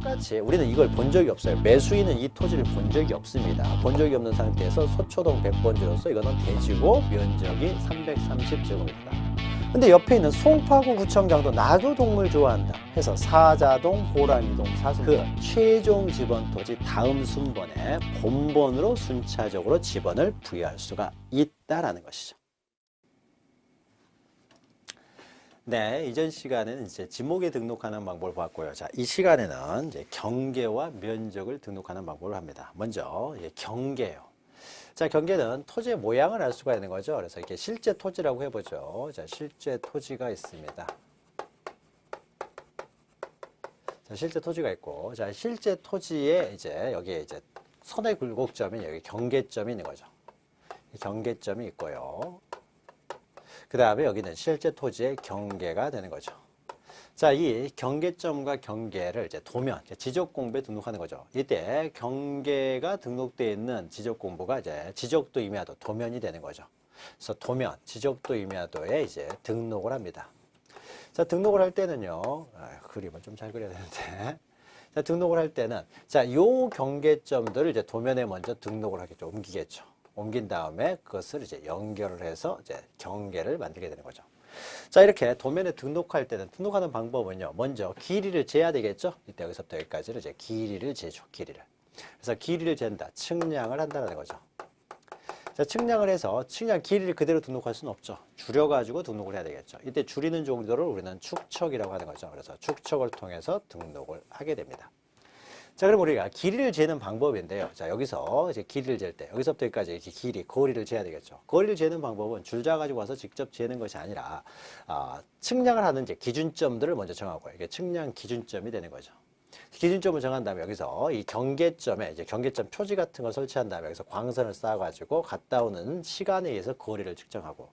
똑같이 우리는 이걸 본 적이 없어요. 매수인은 이 토지를 본 적이 없습니다. 본 적이 없는 상태에서 서초동 100번지로서 이거는 대지고 면적이 330제곱입니다. 근데 옆에 있는 송파구 구청장도 나도 동물 좋아한다 해서 사자동, 호랑이동, 사슴동 그 최종 지번 토지 다음 순번에 본번으로 순차적으로 지번을 부여할 수가 있다라는 것이죠. 네, 이전 시간에는 이제 지목에 등록하는 방법을 봤고요. 자, 이 시간에는 이제 경계와 면적을 등록하는 방법을 합니다. 먼저 경계요. 자, 경계는 토지의 모양을 알 수가 있는 거죠. 그래서 이렇게 실제 토지라고 해보죠. 자, 실제 토지가 있습니다. 자, 실제 토지가 있고, 자, 실제 토지에 이제 여기에 이제 선의 굴곡점이 여기 경계점이 있는 거죠. 경계점이 있고요. 그 다음에 여기는 실제 토지의 경계가 되는 거죠. 자, 이 경계점과 경계를 이제 도면, 지적공부에 등록하는 거죠. 이때 경계가 등록되어 있는 지적공부가 이제 지적도 임야도 도면이 되는 거죠. 그래서 도면, 지적도 임야도에 이제 등록을 합니다. 자, 등록을 할 때는요, 그림을 좀 잘 그려야 되는데. 자, 등록을 할 때는, 자, 요 경계점들을 이제 도면에 먼저 등록을 하겠죠. 옮기겠죠. 옮긴 다음에 그것을 이제 연결을 해서 이제 경계를 만들게 되는 거죠. 자, 이렇게 도면에 등록할 때는 등록하는 방법은요. 먼저 길이를 재야 되겠죠. 이때 여기서부터 여기까지를 이제 길이를 재죠. 길이를. 그래서 길이를 잰다. 측량을 한다는 거죠. 자, 측량을 해서 측량 길이를 그대로 등록할 수는 없죠. 줄여가지고 등록을 해야 되겠죠. 이때 줄이는 정도를 우리는 축척이라고 하는 거죠. 그래서 축척을 통해서 등록을 하게 됩니다. 자, 그럼 우리가 길이를 재는 방법인데요. 자, 여기서 이제 길이를 잴 때, 여기서부터 여기까지 이렇게 길이, 거리를 재야 되겠죠. 거리를 재는 방법은 줄자 가지고 와서 직접 재는 것이 아니라, 측량을 하는 이제 기준점들을 먼저 정하고요. 이게 측량 기준점이 되는 거죠. 기준점을 정한 다음에 여기서 이 경계점에 이제 경계점 표지 같은 걸 설치한 다음에 여기서 광선을 쏴가지고 갔다 오는 시간에 의해서 거리를 측정하고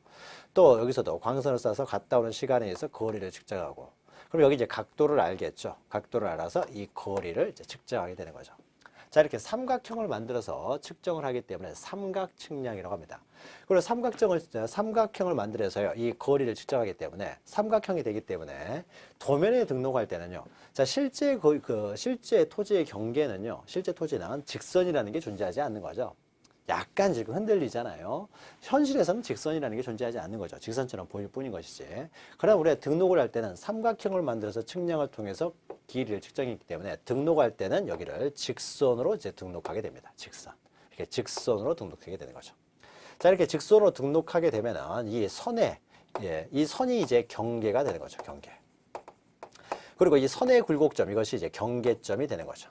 또 여기서도 광선을 쏴서 갔다 오는 시간에 의해서 거리를 측정하고 그럼 여기 이제 각도를 알겠죠. 각도를 알아서 이 거리를 이제 측정하게 되는 거죠. 자, 이렇게 삼각형을 만들어서 측정을 하기 때문에 삼각 측량이라고 합니다. 그리고 삼각형을 만들어서요, 이 거리를 측정하기 때문에 삼각형이 되기 때문에 도면에 등록할 때는요, 자, 실제 실제 토지의 경계는요, 실제 토지는 직선이라는 게 존재하지 않는 거죠. 약간 지금 흔들리잖아요. 현실에서는 직선이라는 게 존재하지 않는 거죠. 직선처럼 보일 뿐인 것이지. 그럼 우리가 등록을 할 때는 삼각형을 만들어서 측량을 통해서 길이를 측정했기 때문에 등록할 때는 여기를 직선으로 이제 등록하게 됩니다. 직선. 이렇게 직선으로 등록하게 되는 거죠. 자, 이렇게 직선으로 등록하게 되면은 이 선에, 이 선이 이제 경계가 되는 거죠. 경계. 그리고 이 선의 굴곡점, 이것이 이제 경계점이 되는 거죠.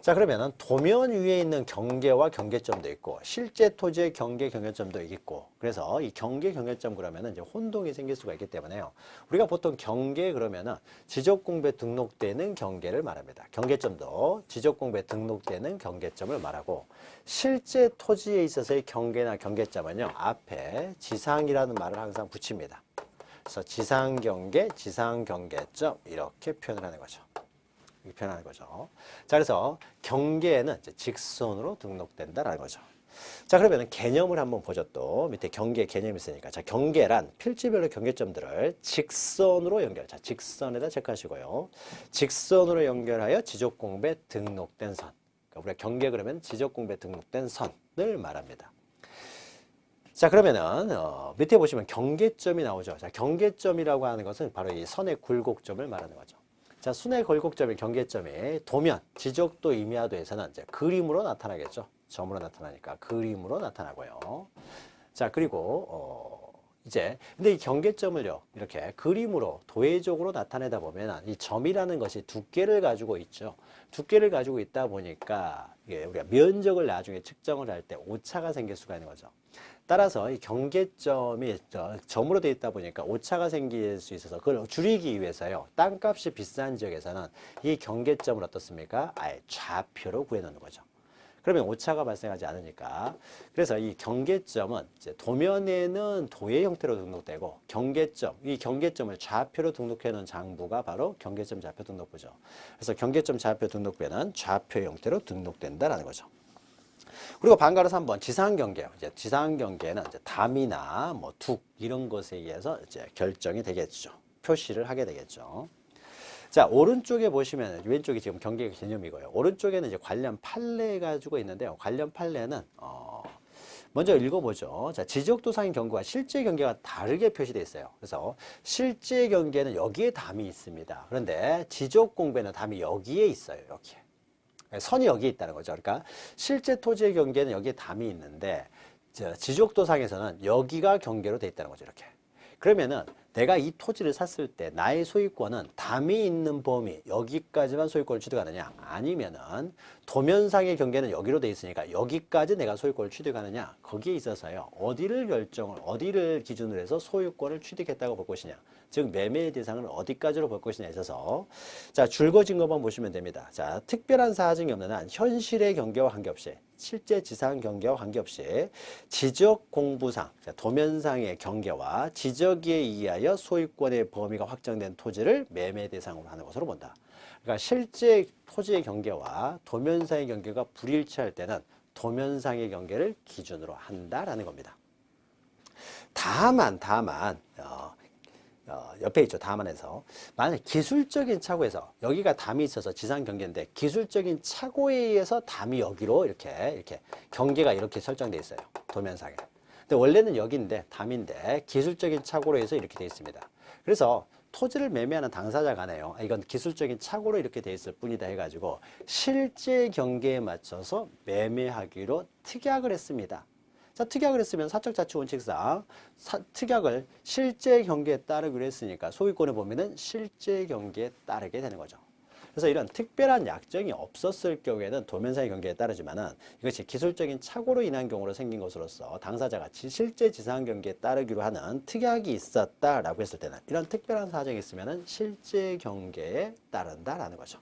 자, 그러면은 도면 위에 있는 경계와 경계점도 있고 실제 토지의 경계 경계점도 있고 그래서 이 경계 경계점 그러면은 이제 혼동이 생길 수가 있기 때문에요. 우리가 보통 경계 그러면은 지적공부에 등록되는 경계를 말합니다. 경계점도 지적공부에 등록되는 경계점을 말하고 실제 토지에 있어서의 경계나 경계점은요. 앞에 지상이라는 말을 항상 붙입니다. 그래서 지상경계, 지상경계점 이렇게 표현을 하는 거죠. 이렇게 표현하는 거죠. 자, 그래서 경계는 이제 직선으로 등록된다라는 거죠. 자, 그러면 개념을 한번 보죠. 또 밑에 경계 개념이 있으니까. 자, 경계란 필지별로 경계점들을 직선으로 연결. 자, 직선에다 체크하시고요. 직선으로 연결하여 지적공부에 등록된 선. 그러니까 우리가 경계 그러면 지적공부에 등록된 선을 말합니다. 자, 그러면은 밑에 보시면 경계점이 나오죠. 자, 경계점이라고 하는 것은 바로 이 선의 굴곡점을 말하는 거죠. 자, 순의 굴곡점의 경계점이 도면, 지적도 임야도에서는 이제 그림으로 나타나겠죠. 점으로 나타나니까 그림으로 나타나고요. 자, 그리고 이제 근데 이 경계점을요 이렇게 그림으로 도해적으로 나타내다 보면 이 점이라는 것이 두께를 가지고 있죠. 두께를 가지고 있다 보니까 이게 우리가 면적을 나중에 측정을 할 때 오차가 생길 수가 있는 거죠. 따라서 이 경계점이 점으로 되어 있다 보니까 오차가 생길 수 있어서 그걸 줄이기 위해서요. 땅값이 비싼 지역에서는 이 경계점을 어떻습니까? 아예 좌표로 구해놓는 거죠. 그러면 오차가 발생하지 않으니까. 그래서 이 경계점은 이제 도면에는 도의 형태로 등록되고 경계점, 이 경계점을 좌표로 등록해 놓은 장부가 바로 경계점 좌표 등록부죠. 그래서 경계점 좌표 등록부에는 좌표 형태로 등록된다라는 거죠. 그리고 반가로 3번 지상경계요. 이제 지상경계는 이제 담이나 뭐 둑 이런 것에 의해서 이제 결정이 되겠죠. 표시를 하게 되겠죠. 자, 오른쪽에 보시면 왼쪽이 지금 경계 개념이고요. 오른쪽에는 이제 관련 판례 가지고 있는데요. 관련 판례는 먼저 읽어보죠. 자, 지적도상의 경계와 실제 경계가 다르게 표시되어 있어요. 그래서 실제 경계는 여기에 담이 있습니다. 그런데 지적 공배는 담이 여기에 있어요. 여기에. 선이 여기에 있다는 거죠. 그러니까 실제 토지의 경계는 여기에 담이 있는데 지적도상에서는 여기가 경계로 되어 있다는 거죠. 이렇게. 그러면은 내가 이 토지를 샀을 때 나의 소유권은 담이 있는 범위 여기까지만 소유권을 취득하느냐, 아니면은 도면상의 경계는 여기로 돼 있으니까 여기까지 내가 소유권을 취득하느냐, 거기에 있어서요 어디를 기준으로 해서 소유권을 취득했다고 볼 것이냐, 즉 매매의 대상을 어디까지로 볼 것이냐에 있어서 자, 줄거진 것만 보시면 됩니다. 자, 특별한 사정이 없는 한 현실의 경계와 관계없이, 실제 지상 경계와 관계없이 지적 공부상, 도면상의 경계와 지적에 의하여 소유권의 범위가 확정된 토지를 매매 대상으로 하는 것으로 본다. 그러니까 실제 토지의 경계와 도면상의 경계가 불일치할 때는 도면상의 경계를 기준으로 한다라는 겁니다. 다만 옆에 있죠. 다만에서 만약 기술적인 착오에서 여기가 담이 있어서 지상 경계인데 기술적인 착오에 의해서 담이 여기로 이렇게 경계가 이렇게 설정되어 있어요. 도면상에. 근데 원래는 여기인데 담인데 기술적인 착오로 해서 이렇게 되어 있습니다. 그래서 토지를 매매하는 당사자 간에요. 이건 기술적인 착오로 이렇게 되어 있을 뿐이다 해가지고 실제 경계에 맞춰서 매매하기로 특약을 했습니다. 자, 특약을 했으면 사적자치 원칙상 특약을 실제 경계에 따르기로 했으니까 소유권의 범위는 실제 경계에 따르게 되는 거죠. 그래서 이런 특별한 약정이 없었을 경우에는 도면상의 경계에 따르지만은 이것이 기술적인 착오로 인한 경우로 생긴 것으로서 당사자가 실제 지상 경계에 따르기로 하는 특약이 있었다라고 했을 때는 이런 특별한 사정이 있으면은 실제 경계에 따른다라는 거죠.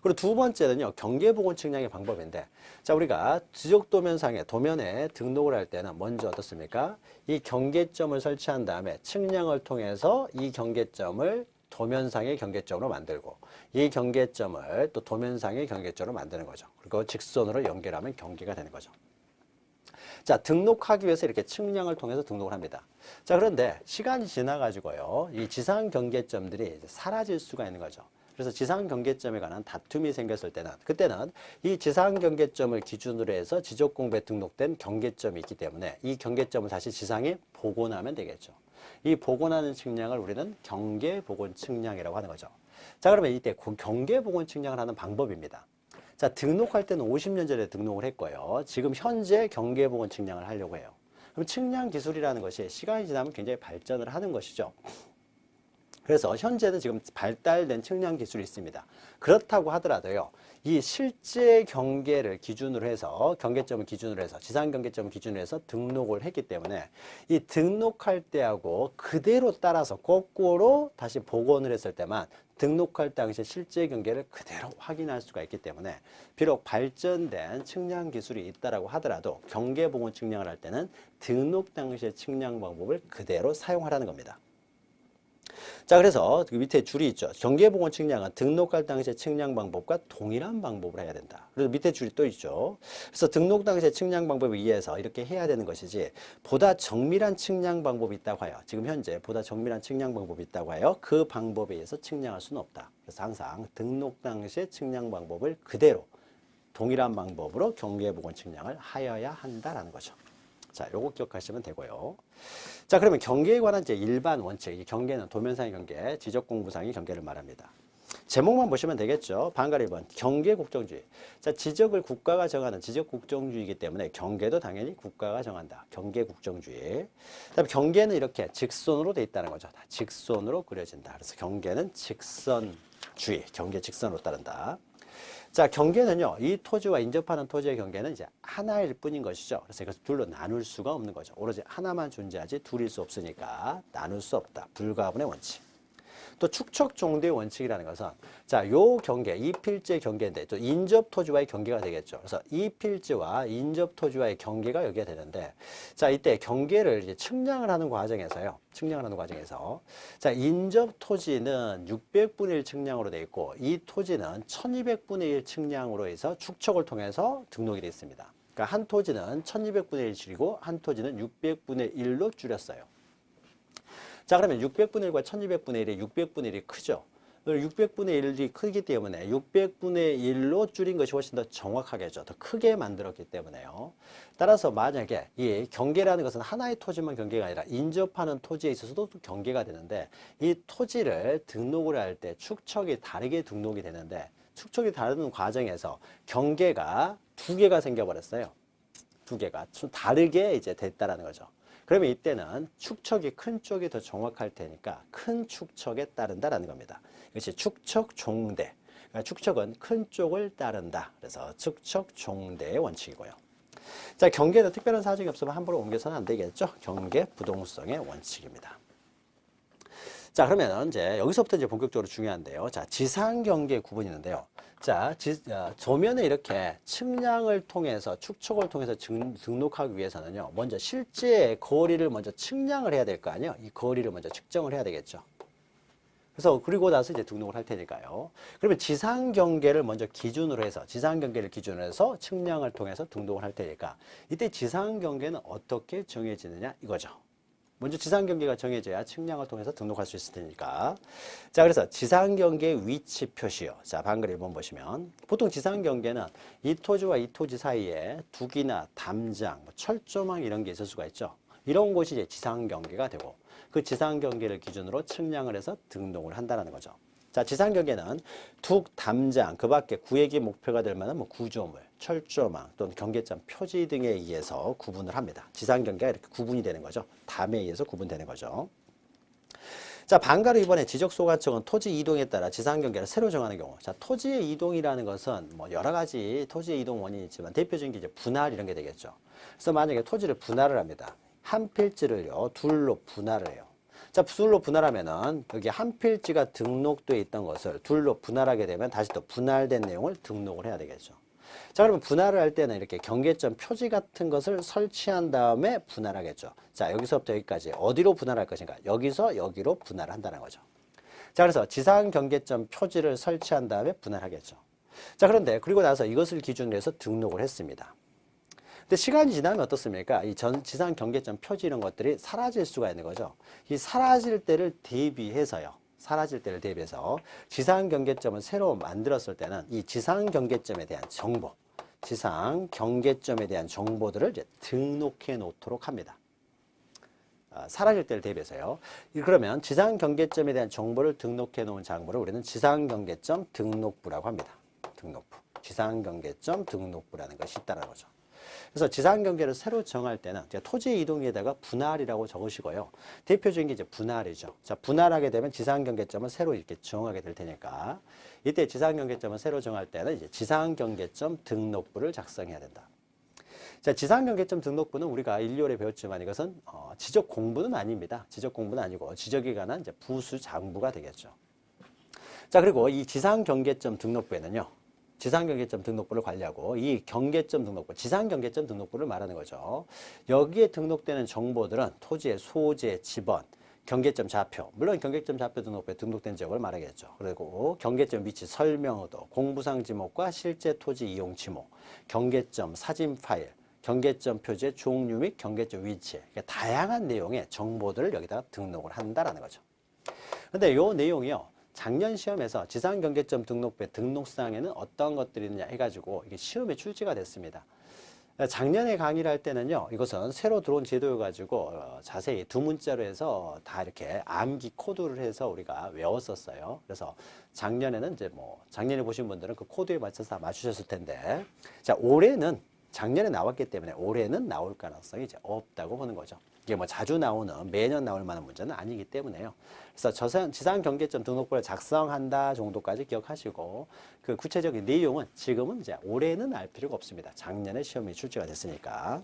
그리고 두 번째는요, 경계복원 측량의 방법인데, 자, 우리가 지적도면상에, 도면에 등록을 할 때는 먼저 어떻습니까? 이 경계점을 설치한 다음에 측량을 통해서 이 경계점을 도면상의 경계점으로 만들고, 이 경계점을 또 도면상의 경계점으로 만드는 거죠. 그리고 직선으로 연결하면 경계가 되는 거죠. 자, 등록하기 위해서 이렇게 측량을 통해서 등록을 합니다. 자, 그런데 시간이 지나가지고요, 이 지상 경계점들이 이제 사라질 수가 있는 거죠. 그래서 지상 경계점에 관한 다툼이 생겼을 때는 그때는 이 지상 경계점을 기준으로 해서 지적공부에 등록된 경계점이 있기 때문에 이 경계점을 다시 지상에 복원하면 되겠죠. 이 복원하는 측량을 우리는 경계복원 측량이라고 하는 거죠. 자, 그러면 이때 경계복원 측량을 하는 방법입니다. 자, 등록할 때는 50년 전에 등록을 했고요. 지금 현재 경계복원 측량을 하려고 해요. 그럼 측량 기술이라는 것이 시간이 지나면 굉장히 발전을 하는 것이죠. 그래서 현재는 지금 발달된 측량 기술이 있습니다. 그렇다고 하더라도요, 이 실제 경계를 기준으로 해서, 경계점을 기준으로 해서, 지상 경계점을 기준으로 해서 등록을 했기 때문에 이 등록할 때하고 그대로 따라서 거꾸로 다시 복원을 했을 때만 등록할 당시 실제 경계를 그대로 확인할 수가 있기 때문에 비록 발전된 측량 기술이 있다라고 하더라도 경계복원 측량을 할 때는 등록 당시의 측량 방법을 그대로 사용하라는 겁니다. 자, 그래서 그 밑에 줄이 있죠. 경계복원 측량은 등록할 당시의 측량 방법과 동일한 방법을 해야 된다. 그래서 밑에 줄이 또 있죠. 그래서 등록 당시의 측량 방법에 의해서 이렇게 해야 되는 것이지 보다 정밀한 측량 방법이 있다고 하여 지금 현재 보다 정밀한 측량 방법이 있다고 하여 그 방법에 의해서 측량할 수는 없다. 그래서 항상 등록 당시의 측량 방법을 그대로 동일한 방법으로 경계복원 측량을 하여야 한다라는 거죠. 자, 요거 기억하시면 되고요. 자, 그러면 경계에 관한 이제 일반 원칙, 이 경계는 도면상의 경계, 지적공부상의 경계를 말합니다. 제목만 보시면 되겠죠. 반가리 1번, 경계국정주의. 자, 지적을 국가가 정하는 지적국정주의이기 때문에 경계도 당연히 국가가 정한다. 경계국정주의. 그다음에 경계는 이렇게 직선으로 돼 있다는 거죠. 다 직선으로 그려진다. 그래서 경계는 직선주의, 경계 직선으로 따른다. 자, 경계는요, 이 토지와 인접하는 토지의 경계는 이제 하나일 뿐인 것이죠. 그래서 이것을 둘로 나눌 수가 없는 거죠. 오로지 하나만 존재하지 둘일 수 없으니까 나눌 수 없다. 불가분의 원칙. 또 축척 종대의 원칙이라는 것은 자, 요 경계, 이 필지의 경계인데 또 인접 토지와의 경계가 되겠죠. 그래서 이 필지와 인접 토지와의 경계가 여기가 되는데 자, 이때 경계를 이제 측량을 하는 과정에서요. 측량을 하는 과정에서 자, 인접 토지는 600분의 1 측량으로 되어 있고 이 토지는 1200분의 1 측량으로 해서 축척을 통해서 등록이 되어 있습니다. 그러니까 한 토지는 1200분의 1이고 한 토지는 600분의 1로 줄였어요. 자, 그러면 600분의 1과 1200분의 1이 600분의 1이 크죠. 600분의 1이 크기 때문에 600분의 1로 줄인 것이 훨씬 더 정확하겠죠. 더 크게 만들었기 때문에요. 따라서 만약에 이 경계라는 것은 하나의 토지만 경계가 아니라 인접하는 토지에 있어서도 경계가 되는데 이 토지를 등록을 할 때 축척이 다르게 등록이 되는데 축척이 다른 과정에서 경계가 두 개가 생겨버렸어요. 두 개가 다르게 이제 됐다라는 거죠. 그러면 이때는 축척이 큰 쪽이 더 정확할 테니까 큰 축척에 따른다라는 겁니다. 이것이 축척 종대. 그러니까 축척은 큰 쪽을 따른다. 그래서 축척 종대의 원칙이고요. 자, 경계는 특별한 사정이 없으면 함부로 옮겨서는 안 되겠죠. 경계 부동성의 원칙입니다. 자, 그러면 이제 여기서부터 이제 본격적으로 중요한데요. 자, 지상 경계 구분이 있는데요. 자, 도면에 이렇게 측량을 통해서 축척을 통해서 등록하기 위해서는요. 먼저 실제 거리를 먼저 측량을 해야 될 거 아니에요. 이 거리를 먼저 측정을 해야 되겠죠. 그래서 그리고 나서 이제 등록을 할 테니까요. 그러면 지상 경계를 먼저 기준으로 해서 지상 경계를 기준으로 해서 측량을 통해서 등록을 할 테니까 이때 지상 경계는 어떻게 정해지느냐 이거죠. 먼저 지상 경계가 정해져야 측량을 통해서 등록할 수 있을 테니까. 자, 그래서 지상 경계 위치 표시요. 자, 방금 1번 보시면 보통 지상 경계는 이 토지와 이 토지 사이에 두기나 담장, 철조망 이런 게 있을 수가 있죠. 이런 곳이 이제 지상 경계가 되고 그 지상 경계를 기준으로 측량을 해서 등록을 한다는 거죠. 자, 지상 경계는 둑, 담장, 그 밖에 구획이 목표가 될 만한 구조물, 철조망 또는 경계점 표지 등에 의해서 구분을 합니다. 지상 경계가 이렇게 구분이 되는 거죠. 담에 의해서 구분되는 거죠. 자, 반가로 이번에 지적소관청은 토지 이동에 따라 지상 경계를 새로 정하는 경우. 자, 토지의 이동이라는 것은 뭐 여러 가지 토지의 이동 원인이 있지만 대표적인 게 이제 분할 이런 게 되겠죠. 그래서 만약에 토지를 분할을 합니다. 한 필지를요, 둘로 분할을 해요. 자, 둘로 분할하면은 여기 한 필지가 등록되어 있던 것을 둘로 분할하게 되면 다시 또 분할된 내용을 등록을 해야 되겠죠. 자, 그러면 분할을 할 때는 이렇게 경계점 표지 같은 것을 설치한 다음에 분할하겠죠. 자, 여기서부터 여기까지 어디로 분할할 것인가? 여기서 여기로 분할을 한다는 거죠. 자, 그래서 지상 경계점 표지를 설치한 다음에 분할하겠죠. 자, 그런데 그리고 나서 이것을 기준으로 해서 등록을 했습니다. 근데 시간이 지나면 어떻습니까? 이 지상 경계점 표지 이런 것들이 사라질 수가 있는 거죠. 이 사라질 때를 대비해서요. 사라질 때를 대비해서 지상 경계점을 새로 만들었을 때는 이 지상 경계점에 대한 정보, 지상 경계점에 대한 정보들을 이제 등록해 놓도록 합니다. 사라질 때를 대비해서요. 그러면 지상 경계점에 대한 정보를 등록해 놓은 장부를 우리는 지상 경계점 등록부라고 합니다. 등록부. 지상 경계점 등록부라는 것이 있다는 거죠. 그래서 지상 경계를 새로 정할 때는 토지 이동에다가 분할이라고 적으시고요. 대표적인 게 이제 분할이죠. 자, 분할하게 되면 지상 경계점을 새로 이렇게 정하게 될 테니까 이때 지상 경계점을 새로 정할 때는 이제 지상 경계점 등록부를 작성해야 된다. 자, 지상 경계점 등록부는 우리가 1, 2월에 배웠지만 이것은 지적 공부는 아닙니다. 지적 공부는 아니고 지적에 관한 이제 부수 장부가 되겠죠. 자, 그리고 이 지상 경계점 등록부에는요. 지상 경계점 등록부를 관리하고 이 경계점 등록부, 지상 경계점 등록부를 말하는 거죠. 여기에 등록되는 정보들은 토지의 소재, 지번, 경계점 좌표, 물론 경계점 좌표 등록부에 등록된 지역을 말하겠죠. 그리고 경계점 위치 설명의도, 공부상 지목과 실제 토지 이용 지목, 경계점 사진 파일, 경계점 표지의 종류 및 경계점 위치, 그러니까 다양한 내용의 정보들을 여기다 등록을 한다라는 거죠. 근데 이 내용이요. 작년 시험에서 지상 경계점 등록부의 등록사항에는 어떤 것들이 있느냐 해가지고 이게 시험에 출제가 됐습니다. 작년에 강의를 할 때는요, 이것은 새로 들어온 제도여가지고 자세히 두 문자로 해서 다 이렇게 암기 코드를 해서 우리가 외웠었어요. 그래서 작년에는 이제 작년에 보신 분들은 그 코드에 맞춰서 다 맞추셨을 텐데, 자, 올해는 작년에 나왔기 때문에 올해는 나올 가능성이 이제 없다고 보는 거죠. 이게 자주 나오는 매년 나올 만한 문제는 아니기 때문에요. 그래서 지상 경계점 등록부를 작성한다 정도까지 기억하시고 그 구체적인 내용은 지금은 이제 올해는 알 필요가 없습니다. 작년에 시험이 출제가 됐으니까.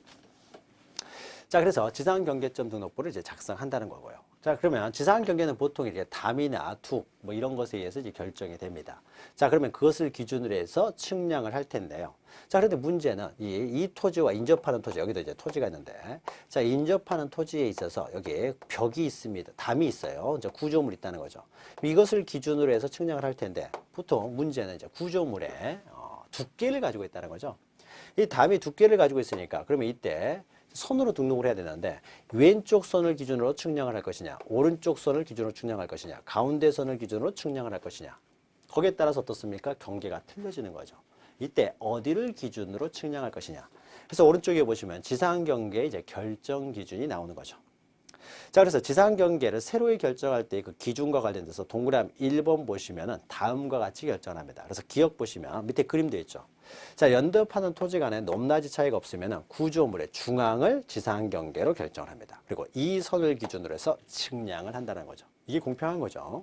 자, 그래서 지상 경계점 등록부를 이제 작성한다는 거고요. 자, 그러면 지상 경계는 보통 이제 담이나 툭 이런 것에 의해서 이제 결정이 됩니다. 자, 그러면 그것을 기준으로 해서 측량을 할 텐데요. 자, 그런데 문제는 이 토지와 인접하는 토지, 여기도 이제 토지가 있는데, 자, 인접하는 토지에 있어서 여기에 벽이 있습니다. 담이 있어요. 이제 구조물이 있다는 거죠. 이것을 기준으로 해서 측량을 할 텐데, 보통 문제는 이제 구조물의 두께를 가지고 있다는 거죠. 이 담이 두께를 가지고 있으니까, 그러면 이때 선으로 등록을 해야 되는데 왼쪽 선을 기준으로 측량을 할 것이냐, 오른쪽 선을 기준으로 측량할 것이냐, 가운데 선을 기준으로 측량을 할 것이냐. 거기에 따라서 어떻습니까? 경계가 틀려지는 거죠. 이때 어디를 기준으로 측량할 것이냐. 그래서 오른쪽에 보시면 지상경계의 이제 결정 기준이 나오는 거죠. 자, 그래서 지상경계를 세로에 결정할 때 그 기준과 관련돼서 동그라미 1번 보시면은 다음과 같이 결정합니다. 그래서 기억 보시면 밑에 그림 되어 있죠. 자, 연접하는 토지 간에 높낮이 차이가 없으면은 구조물의 중앙을 지상경계로 결정을 합니다. 그리고 이 선을 기준으로 해서 측량을 한다는 거죠. 이게 공평한 거죠.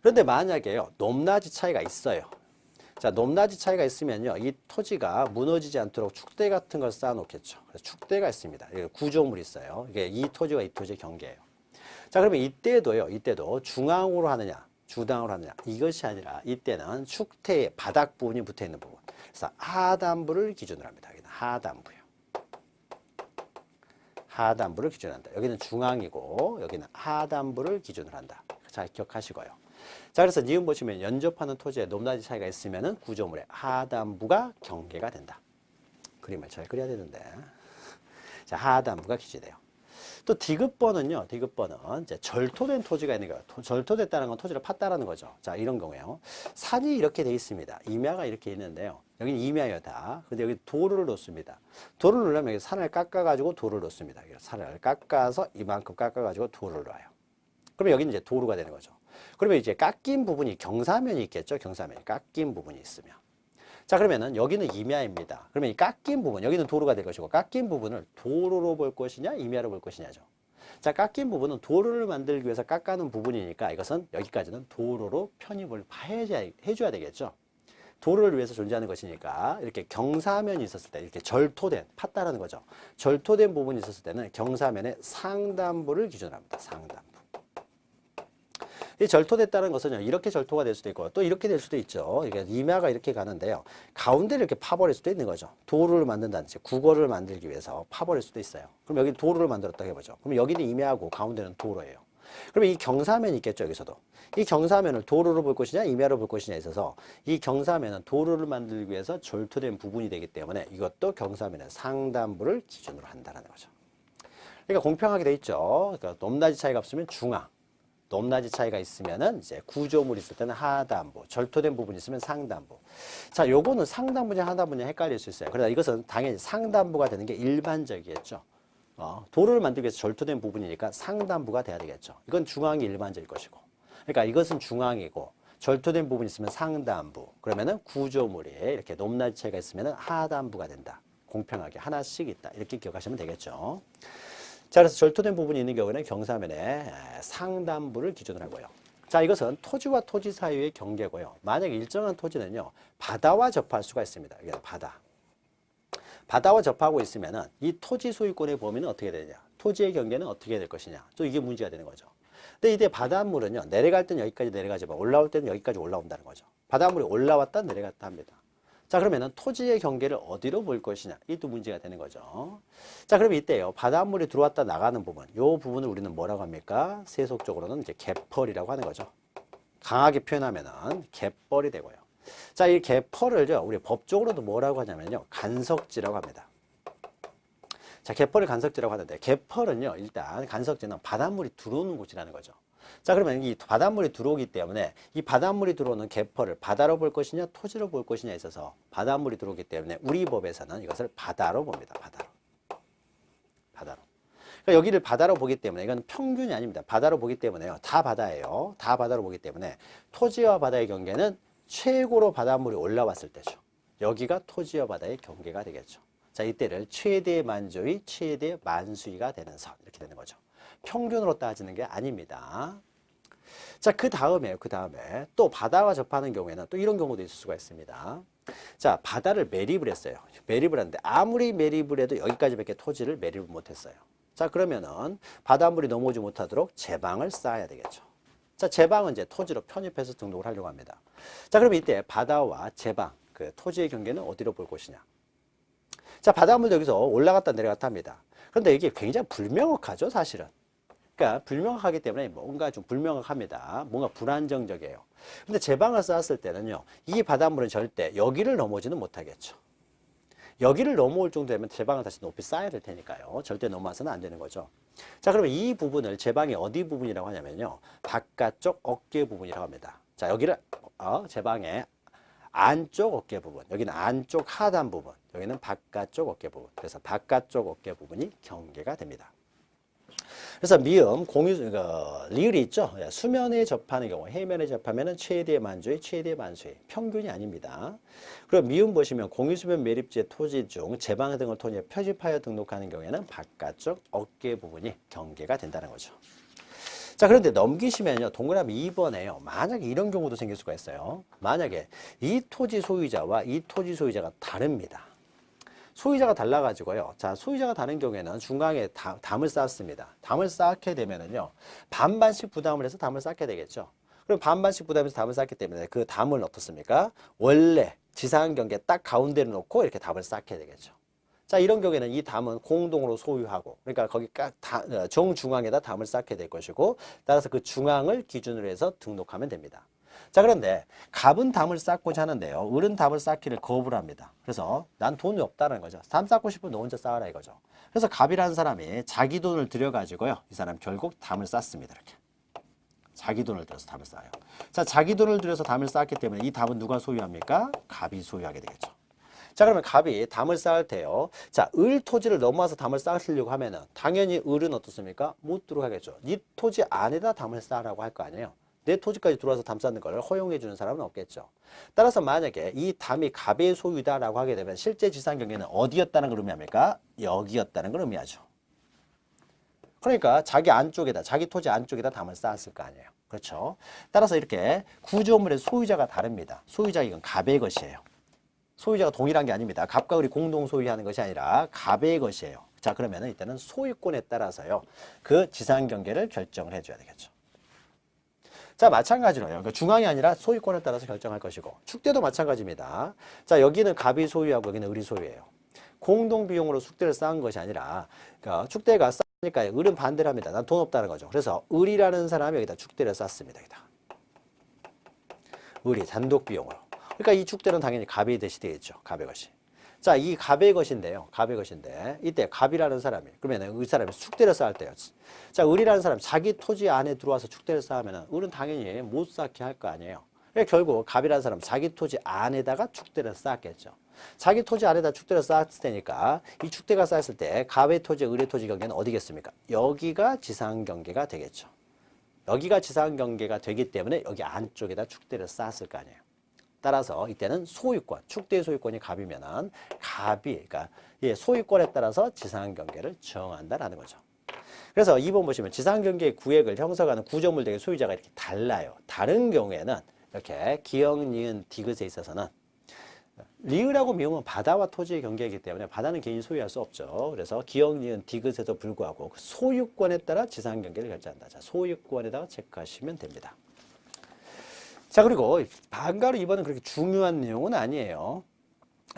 그런데 만약에요, 높낮이 차이가 있어요. 자, 높낮이 차이가 있으면요, 이 토지가 무너지지 않도록 축대 같은 걸 쌓아 놓겠죠. 그래서 축대가 있습니다. 구조물이 있어요. 이게 이 토지와 이 토지의 경계예요. 자, 그러면 이때도 중앙으로 하느냐, 주당으로 하느냐, 이것이 아니라 이때는 축대의 바닥 부분이 붙어 있는 부분. 그래서 하단부를 기준으로 합니다. 여기는 하단부요. 하단부를 기준으로 한다. 여기는 중앙이고, 여기는 하단부를 기준으로 한다. 잘 기억하시고요. 자, 그래서 니은 보시면 연접하는 토지에 높낮이 차이가 있으면은 구조물의 하단부가 경계가 된다. 그림을 잘 그려야 되는데. 자, 하단부가 기준돼요. 또 디귿번은요, 디귿번은 이제 절토된 토지가 있는 거예요. 절토됐다는 건 토지를 팠다라는 거죠. 자, 이런 경우에요. 산이 이렇게 돼 있습니다. 임야가 이렇게 있는데요. 여기는 임야예요, 다. 근데 여기 도로를 놓습니다. 도로를 놓으려면 여기 산을 깎아가지고 도로를 놓습니다. 산을 깎아서 이만큼 깎아가지고 도로를 놔요. 그러면 여기는 이제 도로가 되는 거죠. 그러면 이제 깎인 부분이 경사면이 있겠죠. 경사면이 깎인 부분이 있으면. 자, 그러면은 여기는 임야입니다. 그러면 이 깎인 부분, 여기는 도로가 될 것이고 깎인 부분을 도로로 볼 것이냐, 임야로 볼 것이냐죠. 자, 깎인 부분은 도로를 만들기 위해서 깎아놓은 부분이니까 이것은 여기까지는 도로로 편입을 해줘야 되겠죠. 도로를 위해서 존재하는 것이니까 이렇게 경사면이 있었을 때, 이렇게 절토된, 팠다라는 거죠. 절토된 부분이 있었을 때는 경사면의 상단부를 기준으로 합니다. 상단부. 이 절토됐다는 것은 이렇게 절토가 될 수도 있고 또 이렇게 될 수도 있죠. 이게 임야가 이렇게 가는데요. 가운데를 이렇게 파버릴 수도 있는 거죠. 도로를 만든다든지 국어를 만들기 위해서 파버릴 수도 있어요. 그럼 여기 도로를 만들었다고 해보죠. 그럼 여기는 임야고 가운데는 도로예요. 그러면 이 경사면이 있겠죠. 여기서도. 이 경사면을 도로로 볼 것이냐 임야로 볼 것이냐에 있어서 이 경사면은 도로를 만들기 위해서 절토된 부분이 되기 때문에 이것도 경사면의 상단부를 기준으로 한다는 거죠. 그러니까 공평하게 돼 있죠. 그러니까 높낮이 차이가 없으면 중앙. 높낮이 차이가 있으면은 이제 구조물이 있을 때는 하단부, 절토된 부분이 있으면 상단부. 자, 요거는 상단부냐 하단부냐 헷갈릴 수 있어요. 그러나 이것은 당연히 상단부가 되는 게 일반적이겠죠. 도로를 만들기 위해서 절토된 부분이니까 상단부가 돼야 되겠죠. 이건 중앙이 일반적일 것이고. 그러니까 이것은 중앙이고 절토된 부분이 있으면 상단부. 그러면은 구조물이 이렇게 높낮이 차이가 있으면은 하단부가 된다. 공평하게 하나씩 있다. 이렇게 기억하시면 되겠죠. 자, 그래서 절토된 부분이 있는 경우에는 경사면의 상단부를 기준으로 하고요. 자, 이것은 토지와 토지 사이의 경계고요. 만약에 일정한 토지는요, 바다와 접할 수가 있습니다. 이게 바다. 바다와 접하고 있으면은 이 토지 소유권의 범위는 어떻게 되냐? 토지의 경계는 어떻게 될 것이냐? 또 이게 문제가 되는 거죠. 근데 이때 바닷물은요, 내려갈 때는 여기까지 내려가지만 올라올 때는 여기까지 올라온다는 거죠. 바닷물이 올라왔다 내려갔다 합니다. 자, 그러면은 토지의 경계를 어디로 볼 것이냐? 이 또 문제가 되는 거죠. 자, 그러면 이때요. 바닷물이 들어왔다 나가는 부분, 요 부분을 우리는 뭐라고 합니까? 세속적으로는 이제 갯벌이라고 하는 거죠. 강하게 표현하면은 갯벌이 되고요. 자, 이 갯벌을요, 우리 법적으로도 뭐라고 하냐면요. 간석지라고 합니다. 자, 갯벌을 간석지라고 하는데, 갯벌은요, 일단 간석지는 바닷물이 들어오는 곳이라는 거죠. 자, 그러면 이 바닷물이 들어오기 때문에 이 바닷물이 들어오는 갯벌을 바다로 볼 것이냐 토지로 볼 것이냐에 있어서 바닷물이 들어오기 때문에 우리 법에서는 이것을 바다로 봅니다. 바다로. 그러니까 여기를 바다로 보기 때문에 이건 평균이 아닙니다. 바다로 보기 때문에요. 다 바다예요. 다 바다로 보기 때문에 토지와 바다의 경계는 최고로 바닷물이 올라왔을 때죠. 여기가 토지와 바다의 경계가 되겠죠. 자, 이때를 최대 만조위, 최대 만수위가 되는 선 이렇게 되는 거죠. 평균으로 따지는 게 아닙니다. 자, 그 다음에 또 바다와 접하는 경우에는 또 이런 경우도 있을 수가 있습니다. 자, 바다를 매립을 했어요. 매립을 하는데 아무리 매립을 해도 여기까지밖에 토지를 매립을 못했어요. 자, 그러면은 바닷물이 넘어오지 못하도록 제방을 쌓아야 되겠죠. 자, 제방은 이제 토지로 편입해서 등록을 하려고 합니다. 자, 그럼 이때 바다와 제방, 그 토지의 경계는 어디로 볼 것이냐? 자, 바닷물도 여기서 올라갔다 내려갔다 합니다. 그런데 이게 굉장히 불명확하죠, 사실은. 그러니까 불명확하기 때문에 뭔가 좀 불명확합니다. 뭔가 불안정적이에요. 근데 제방을 쌓았을 때는요, 이 바닷물은 절대 여기를 넘어지는 못하겠죠. 여기를 넘어올 정도 되면 제방은 다시 높이 쌓아야 될 테니까요. 절대 넘어와서는 안 되는 거죠. 자, 그러면 이 부분을 제방의 어디 부분이라고 하냐면요. 바깥쪽 어깨 부분이라고 합니다. 자, 여기를 제방의 안쪽 어깨 부분, 여기는 안쪽 하단 부분, 여기는 바깥쪽 어깨 부분. 그래서 바깥쪽 어깨 부분이 경계가 됩니다. 그래서 미음, 리을이 있죠. 수면에 접하는 경우, 해면에 접하면 최대 만조의 최대 만수의 평균이 아닙니다. 그리고 미음 보시면 공유수면 매립지의 토지 중 제방 등을 통해 표집하여 등록하는 경우에는 바깥쪽 어깨 부분이 경계가 된다는 거죠. 자, 그런데 넘기시면요. 동그라미 2번에요. 만약에 이런 경우도 생길 수가 있어요. 만약에 이 토지 소유자와 이 토지 소유자가 다릅니다. 소유자가 달라가지고요. 자, 소유자가 다른 경우에는 중앙에 담을 쌓았습니다. 담을 쌓게 되면은요. 반반씩 부담을 해서 담을 쌓게 되겠죠. 그럼 반반씩 부담해서 담을 쌓기 때문에 그 담을 어떻습니까? 원래 지상 경계 딱 가운데를 놓고 이렇게 담을 쌓게 되겠죠. 자, 이런 경우에는 이 담은 공동으로 소유하고, 그러니까 거기 정중앙에다 담을 쌓게 될 것이고, 따라서 그 중앙을 기준으로 해서 등록하면 됩니다. 자, 그런데 갑은 담을 쌓고자 하는데요. 을은 담을 쌓기를 거부를 합니다. 그래서 난 돈이 없다는 거죠. 담 쌓고 싶으면 너 혼자 쌓아라 이거죠. 그래서 갑이라는 사람이 자기 돈을 들여가지고요. 이 사람 결국 담을 쌓습니다. 이렇게. 자기 돈을 들여서 담을 쌓아요. 자, 자기 돈을 들여서 담을 쌓기 때문에 이 담은 누가 소유합니까? 갑이 소유하게 되겠죠. 자, 그러면 갑이 담을 쌓을 때요. 자, 을 토지를 넘어와서 담을 쌓으려고 하면은 당연히 을은 어떻습니까? 못 들어가겠죠. 이 토지 안에다 담을 쌓으라고 할 거 아니에요. 내 토지까지 들어와서 담 쌓는 걸 허용해 주는 사람은 없겠죠. 따라서 만약에 이 담이 갑의 소유다라고 하게 되면 실제 지상 경계는 어디였다는 걸 의미합니까? 여기였다는 걸 의미하죠. 그러니까 자기 안쪽에다, 자기 토지 안쪽에다 담을 쌓았을 거 아니에요. 그렇죠. 따라서 이렇게 구조물의 소유자가 다릅니다. 소유자 이건 갑의 것이에요. 소유자가 동일한 게 아닙니다. 갑과 을이 공동 소유하는 것이 아니라 갑의 것이에요. 자, 그러면은 이때는 소유권에 따라서요. 그 지상 경계를 결정을 해줘야 되겠죠. 자, 마찬가지로요. 그러니까 중앙이 아니라 소유권에 따라서 결정할 것이고, 축대도 마찬가지입니다. 자, 여기는 갑이 소유하고 여기는 을이 소유해요. 공동 비용으로 축대를 쌓은 것이 아니라, 그러니까 축대가 쌓으니까 을은 반대를 합니다. 난 돈 없다는 거죠. 그래서 을이라는 사람이 여기다 축대를 쌓습니다. 여기다. 을이 단독 비용으로. 그러니까 이 축대는 당연히 갑의 것이 되겠죠. 갑의 것이. 자, 이 갑의 것인데요. 갑의 것인데 이때 갑이라는 사람이 그러면 이 사람이 축대를 쌓을 때요. 자, 을이라는 사람이 자기 토지 안에 들어와서 축대를 쌓으면 을은 당연히 못 쌓게 할 거 아니에요. 그러니까 결국 갑이라는 사람은 자기 토지 안에다가 축대를 쌓았겠죠. 자기 토지 안에다 축대를 쌓았을 테니까 이 축대가 쌓였을 때 갑의 토지, 을의 토지 경계는 어디겠습니까? 여기가 지상 경계가 되겠죠. 여기가 지상 경계가 되기 때문에 여기 안쪽에다 축대를 쌓았을 거 아니에요. 따라서 이때는 소유권, 축대의 소유권이 갑이면은 갑이, 그러니까 소유권에 따라서 지상 경계를 정한다라는 거죠. 그래서 2번 보시면 지상 경계의 구획을 형성하는 구조물 등의 소유자가 이렇게 달라요. 다른 경우에는 이렇게 기역, 니은, 디귿에 있어서는 리을하고 미음은 바다와 토지의 경계이기 때문에 바다는 개인이 소유할 수 없죠. 그래서 기역, 니은, 디귿에도 불구하고 소유권에 따라 지상 경계를 결정한다. 자, 소유권에다가 체크하시면 됩니다. 자, 그리고 반가로 2번은 그렇게 중요한 내용은 아니에요.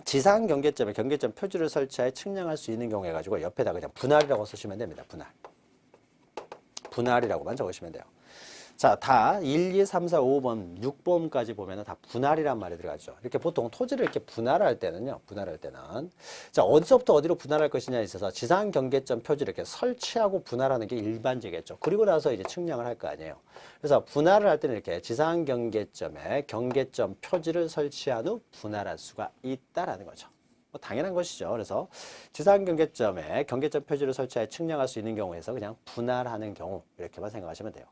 지상 경계점에 경계점 표지를 설치하여 측량할 수 있는 경우에 가지고 옆에다 그냥 분할이라고 쓰시면 됩니다. 분할. 분할이라고만 적으시면 돼요. 자, 다 1, 2, 3, 4, 5번, 6번까지 보면은 다 분할이란 말이 들어가죠. 이렇게 보통 토지를 이렇게 분할할 때는요. 분할할 때는 자, 어디서부터 어디로 분할할 것이냐에 있어서 지상 경계점 표지를 이렇게 설치하고 분할하는 게 일반적이겠죠. 그리고 나서 이제 측량을 할 거 아니에요. 그래서 분할을 할 때는 이렇게 지상 경계점에 경계점 표지를 설치한 후 분할할 수가 있다라는 거죠. 뭐 당연한 것이죠. 그래서 지상 경계점에 경계점 표지를 설치하여 측량할 수 있는 경우에서 그냥 분할하는 경우 이렇게만 생각하시면 돼요.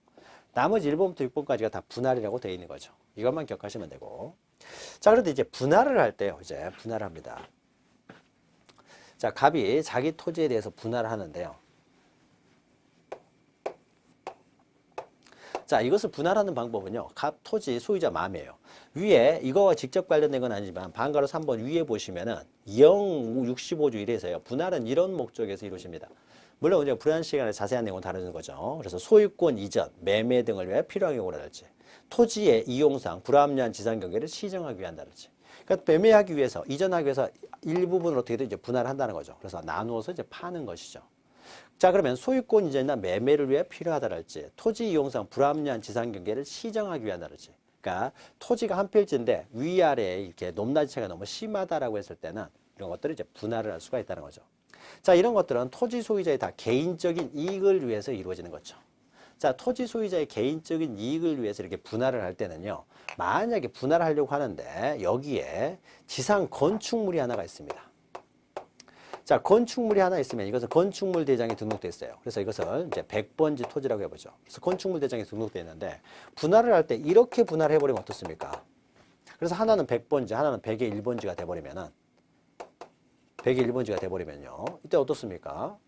나머지 1번부터 6번까지가 다 분할이라고 되어 있는 거죠. 이것만 기억하시면 되고. 자, 그런데 이제 분할을 할 때요. 이제 분할을 합니다. 자, 갑이 자기 토지에 대해서 분할을 하는데요. 자, 이것을 분할하는 방법은요. 갑 토지 소유자 마음이에요. 위에 이거와 직접 관련된 건 아니지만 반가로 3번 위에 보시면은 0, 65주 1에서요. 분할은 이런 목적에서 이루어집니다. 물론 이제 불안 시간에 자세한 내용은 다루는 거죠. 그래서 소유권 이전, 매매 등을 위해 필요한 경우라든지 토지의 이용상 불합리한 지상 경계를 시정하기 위한다든지. 그러니까 매매하기 위해서, 이전하기 위해서 일부분을 어떻게든 이제 분할한다는 거죠. 그래서 나누어서 이제 파는 것이죠. 자, 그러면 소유권 이전이나 매매를 위해 필요하다랄지 토지 이용상 불합리한 지상 경계를 시정하기 위한다랄지. 그러니까 토지가 한 필지인데 위아래에 이렇게 높낮이 차이가 너무 심하다라고 했을 때는 이런 것들을 이제 분할을 할 수가 있다는 거죠. 자, 이런 것들은 토지 소유자의 다 개인적인 이익을 위해서 이루어지는 거죠. 자, 토지 소유자의 개인적인 이익을 위해서 이렇게 분할을 할 때는요, 만약에 분할을 하려고 하는데 여기에 지상 건축물이 하나가 있습니다. 자, 건축물이 하나 있으면 이것은 건축물 대장에 등록되어 있어요. 그래서 이것을 이제 100번지 토지라고 해보죠. 그래서 건축물 대장에 등록되어 있는데 분할을 할 때 이렇게 분할을 해버리면 어떻습니까? 그래서 하나는 100번지, 하나는 100의 1번지가 돼버리면은 100의 1번지가 돼버리면요. 이때 어떻습니까?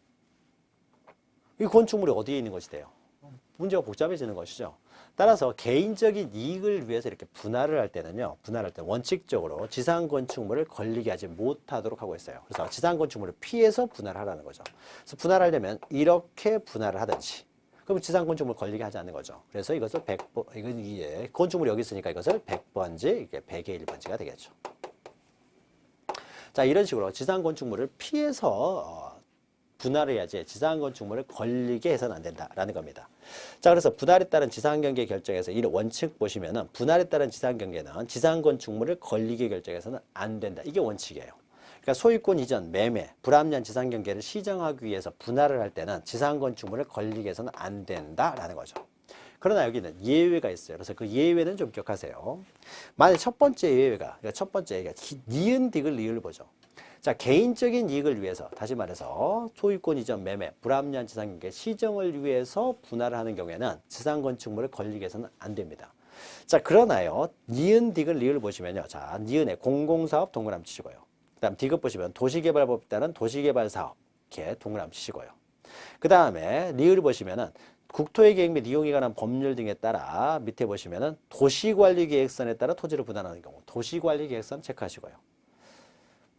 이 건축물이 어디에 있는 것이 돼요? 문제가 복잡해지는 것이죠. 따라서 개인적인 이익을 위해서 이렇게 분할을 할 때는요, 분할할 때 원칙적으로 지상 건축물을 걸리게 하지 못하도록 하고 있어요. 그래서 지상 건축물을 피해서 분할하라는 거죠. 그래서 분할하려면 이렇게 분할을 하든지, 그럼 지상 건축물 걸리게 하지 않는 거죠. 그래서 이것을 100번, 이건 이게 건축물이 여기 있으니까 이것을 100번지, 이게 100의 1번지가 되겠죠. 자, 이런 식으로 지상 건축물을 피해서 분할해야지 지상 건축물을 걸리게 해서는 안 된다라는 겁니다. 자, 그래서 분할에 따른 지상 경계 결정에서 이 원칙 보시면은 분할에 따른 지상 경계는 지상 건축물을 걸리게 결정해서는 안 된다. 이게 원칙이에요. 그러니까 소유권 이전, 매매, 불합리한 지상 경계를 시정하기 위해서 분할을 할 때는 지상 건축물을 걸리게 해서는 안 된다라는 거죠. 그러나 여기는 예외가 있어요. 그래서 그 예외는 좀 기억하세요. 만약 첫 번째 예외가, 그러니까 첫 번째 얘기가 니은 디귿 리을 보죠. 자, 개인적인 이익을 위해서, 다시 말해서 소유권 이전 매매, 불합리한 지상경계 시정을 위해서 분할을 하는 경우에는 지상 건축물을 걸리게 해서는 안 됩니다. 자, 그러나요, 니은 디귿 리을 보시면요. 자, 니은에 공공사업 동그라미 치시고요. 그 다음 디귿 보시면 도시개발법에 따른 도시개발사업, 이렇게 동그라미 치시고요. 그 다음에 리을 보시면은 국토의 계획 및 이용에 관한 법률 등에 따라 밑에 보시면은 도시관리계획선에 따라 토지를 분할하는 경우 도시관리계획선 체크하시고요.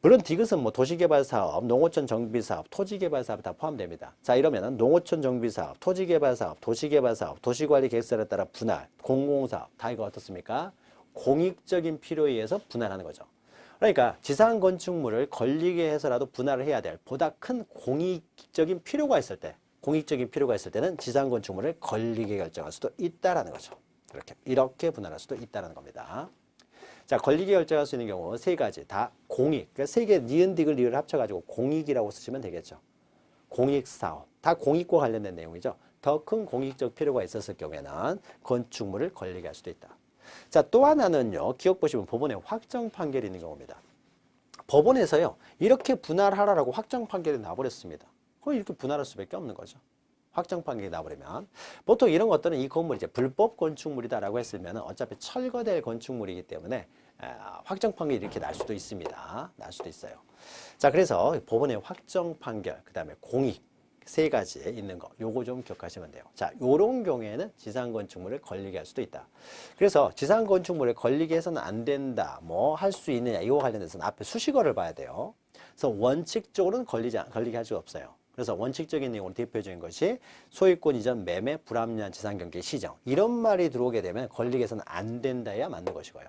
물론 디귿은 뭐 도시개발사업, 농어촌 정비사업, 토지개발사업 다 포함됩니다. 자, 이러면은 농어촌 정비사업, 토지개발사업, 도시개발사업, 도시관리계획선에 따라 분할, 공공사업 다 이거 어떻습니까? 공익적인 필요에 의해서 분할하는 거죠. 그러니까 지상 건축물을 걸리게 해서라도 분할을 해야 될 보다 큰 공익적인 필요가 있을 때, 공익적인 필요가 있을 때는 지상 건축물을 걸리게 결정할 수도 있다라는 거죠. 이렇게 분할할 수도 있다는 겁니다. 자, 걸리게 결정할 수 있는 경우 세 가지 다 공익. 그러니까 세 개 니은 디귿 리을 합쳐가지고 공익이라고 쓰시면 되겠죠. 공익사업. 다 공익과 관련된 내용이죠. 더 큰 공익적 필요가 있었을 경우에는 건축물을 걸리게 할 수도 있다. 자, 또 하나는요. 기억 보시면 법원에 확정 판결이 있는 경우입니다. 법원에서요. 이렇게 분할하라라고 확정 판결이 나버렸습니다. 그럼 이렇게 분할할 수밖에 없는 거죠. 확정 판결이 나버리면 보통 이런 것들은 이 건물이 이제 불법 건축물이다라고 했으면 어차피 철거될 건축물이기 때문에 확정 판결이 이렇게 날 수도 있습니다. 날 수도 있어요. 자, 그래서 법원의 확정 판결, 그 다음에 공익 세 가지 있는 거, 요거 좀 기억하시면 돼요. 자, 요런 경우에는 지상 건축물을 걸리게 할 수도 있다. 그래서 지상 건축물을 걸리게 해서는 안 된다, 뭐 할 수 있느냐, 이거 관련해서는 앞에 수식어를 봐야 돼요. 그래서 원칙적으로는 걸리게 할 수 없어요. 그래서 원칙적인 내용으로 대표적인 것이 소유권 이전 매매 불합리한 지상경계 시정, 이런 말이 들어오게 되면 걸리게 해서는 안 된다야 맞는 것이고요.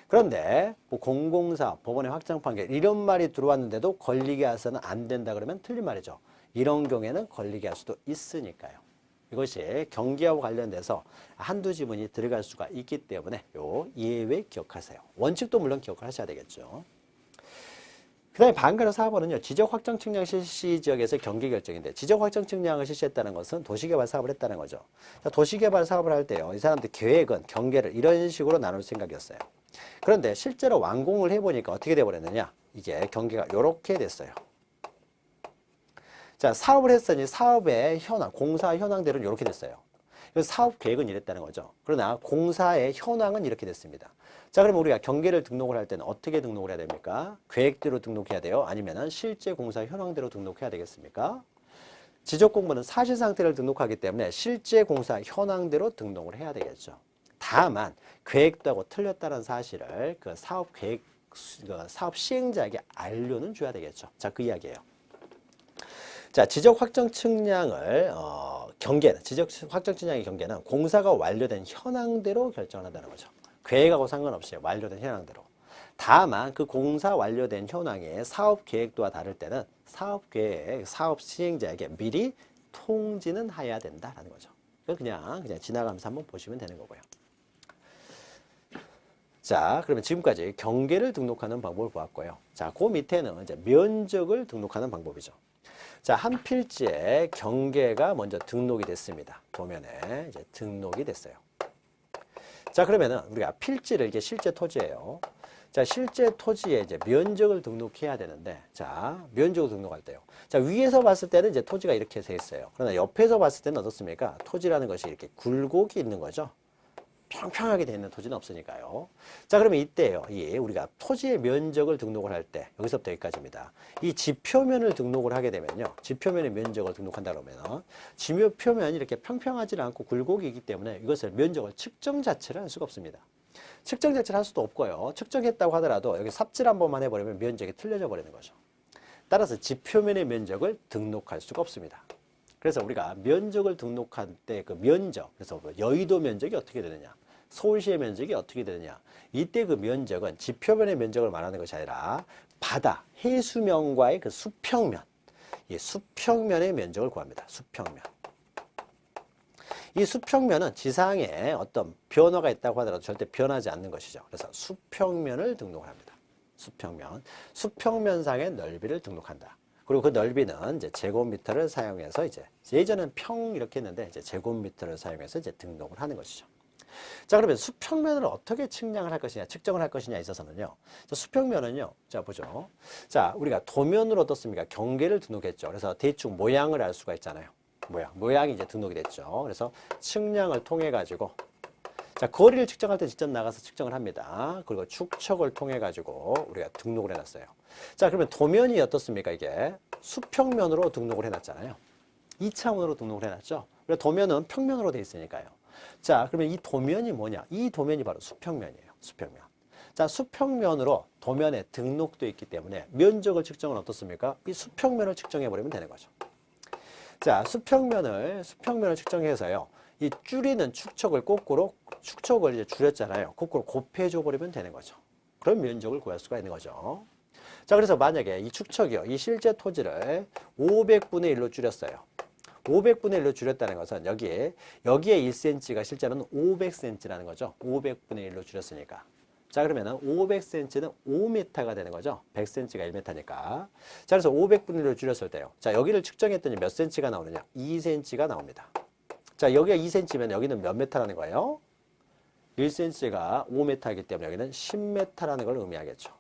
그런데 뭐 공공사업, 법원의 확정 판결 이런 말이 들어왔는데도 걸리게 해서는 안 된다 그러면 틀린 말이죠. 이런 경우에는 걸리게 할 수도 있으니까요. 이것이 경계하고 관련돼서 한두 지문이 들어갈 수가 있기 때문에 요 예외 기억하세요. 원칙도 물론 기억을 하셔야 되겠죠. 그 다음에 반가로 4번은요. 지적확정 측량 실시 지역에서 경계 결정인데 지적확정 측량을 실시했다는 것은 도시개발 사업을 했다는 거죠. 자, 도시개발 사업을 할 때요. 이 사람들 계획은 경계를 이런 식으로 나눌 생각이었어요. 그런데 실제로 완공을 해보니까 어떻게 돼버렸느냐. 이게 경계가 이렇게 됐어요. 자, 사업을 했으니 사업의 현황, 공사 현황대로는 이렇게 됐어요. 그래서 사업 계획은 이랬다는 거죠. 그러나 공사의 현황은 이렇게 됐습니다. 자, 그럼 우리가 경계를 등록을 할 때는 어떻게 등록을 해야 됩니까? 계획대로 등록해야 돼요? 아니면 실제 공사 현황대로 등록해야 되겠습니까? 지적공부는 사실상태를 등록하기 때문에 실제 공사 현황대로 등록을 해야 되겠죠. 다만 계획도 하고 틀렸다는 사실을 그 사업 계획, 사업 시행자에게 알려는 줘야 되겠죠. 자, 그 이야기예요. 자, 지적 확정 측량을 경계는 지적 확정 측량의 경계는 공사가 완료된 현황대로 결정을 한다는 거죠. 계획하고 상관없이 완료된 현황대로. 다만 그 공사 완료된 현황의 사업 계획도와 다를 때는 사업 계획, 사업 시행자에게 미리 통지는 해야 된다라는 거죠. 그냥 지나가면서 한번 보시면 되는 거고요. 자, 그러면 지금까지 경계를 등록하는 방법을 보았고요. 자, 그 밑에는 이제 면적을 등록하는 방법이죠. 자, 한 필지에 경계가 먼저 등록이 됐습니다. 도면에 이제 등록이 됐어요. 자, 그러면은 우리가 필지를 이게 실제 토지예요. 자, 실제 토지에 이제 면적을 등록해야 되는데, 자, 면적을 등록할 때요. 자, 위에서 봤을 때는 이제 토지가 이렇게 돼 있어요. 그러나 옆에서 봤을 때는 어떻습니까? 토지라는 것이 이렇게 굴곡이 있는 거죠. 평평하게 되어 있는 토지는 없으니까요. 자, 그러면 이때요. 우리가 토지의 면적을 등록을 할 때, 여기서부터 여기까지입니다. 이 지표면을 등록을 하게 되면요. 지표면의 면적을 등록한다 그러면, 지표면이 이렇게 평평하지 않고 굴곡이 있기 때문에 이것을 면적을 측정 자체를 할 수가 없습니다. 측정 자체를 할 수도 없고요. 측정했다고 하더라도 여기 삽질 한 번만 해버리면 면적이 틀려져 버리는 거죠. 따라서 지표면의 면적을 등록할 수가 없습니다. 그래서 우리가 면적을 등록할 때 그 면적, 그래서 여의도 면적이 어떻게 되느냐, 서울시의 면적이 어떻게 되느냐, 이때 그 면적은 지표면의 면적을 말하는 것이 아니라 바다, 해수면과의 그 수평면, 이 수평면의 면적을 구합니다. 수평면. 이 수평면은 지상에 어떤 변화가 있다고 하더라도 절대 변하지 않는 것이죠. 그래서 수평면을 등록을 합니다. 수평면. 수평면상의 넓이를 등록한다. 그리고 그 넓이는 이제 제곱미터를 사용해서 이제 예전엔 평 이렇게 했는데 이제 제곱미터를 사용해서 이제 등록을 하는 것이죠. 자, 그러면 수평면을 어떻게 측량을 할 것이냐, 측정을 할 것이냐에 있어서는요. 자, 수평면은요. 자, 보죠. 자, 우리가 도면으로 어떻습니까? 경계를 등록했죠. 그래서 대충 모양을 알 수가 있잖아요. 모양이 이제 등록이 됐죠. 그래서 측량을 통해 가지고 자, 거리를 측정할 때 직접 나가서 측정을 합니다. 그리고 축척을 통해 가지고 우리가 등록을 해놨어요. 자, 그러면 도면이 어떻습니까? 이게 수평면으로 등록을 해놨잖아요. 2차원으로 등록을 해놨죠. 그래서 도면은 평면으로 되어 있으니까요. 자, 그러면 이 도면이 뭐냐? 이 도면이 바로 수평면이에요. 수평면. 자, 수평면으로 도면에 등록되어 있기 때문에 면적을 측정은 어떻습니까? 이 수평면을 측정해 버리면 되는 거죠. 자, 수평면을 측정해서요. 이 줄이는 축척을 거꾸로 축척을 이제 줄였잖아요. 거꾸로 곱해줘 버리면 되는 거죠. 그럼 면적을 구할 수가 있는 거죠. 자, 그래서 만약에 이 축척이요. 이 실제 토지를 500분의 1로 줄였어요. 500분의 1로 줄였다는 것은 여기에 1cm가 실제로는 500cm라는 거죠. 500분의 1로 줄였으니까. 자, 그러면은 500cm는 5m가 되는 거죠. 100cm가 1m니까. 자, 그래서 500분의 1로 줄였을 때요. 자, 여기를 측정했더니 몇 cm가 나오느냐? 2cm가 나옵니다. 자, 여기가 2cm면 여기는 몇 m라는 거예요? 1cm가 5m이기 때문에 여기는 10m라는 걸 의미하겠죠.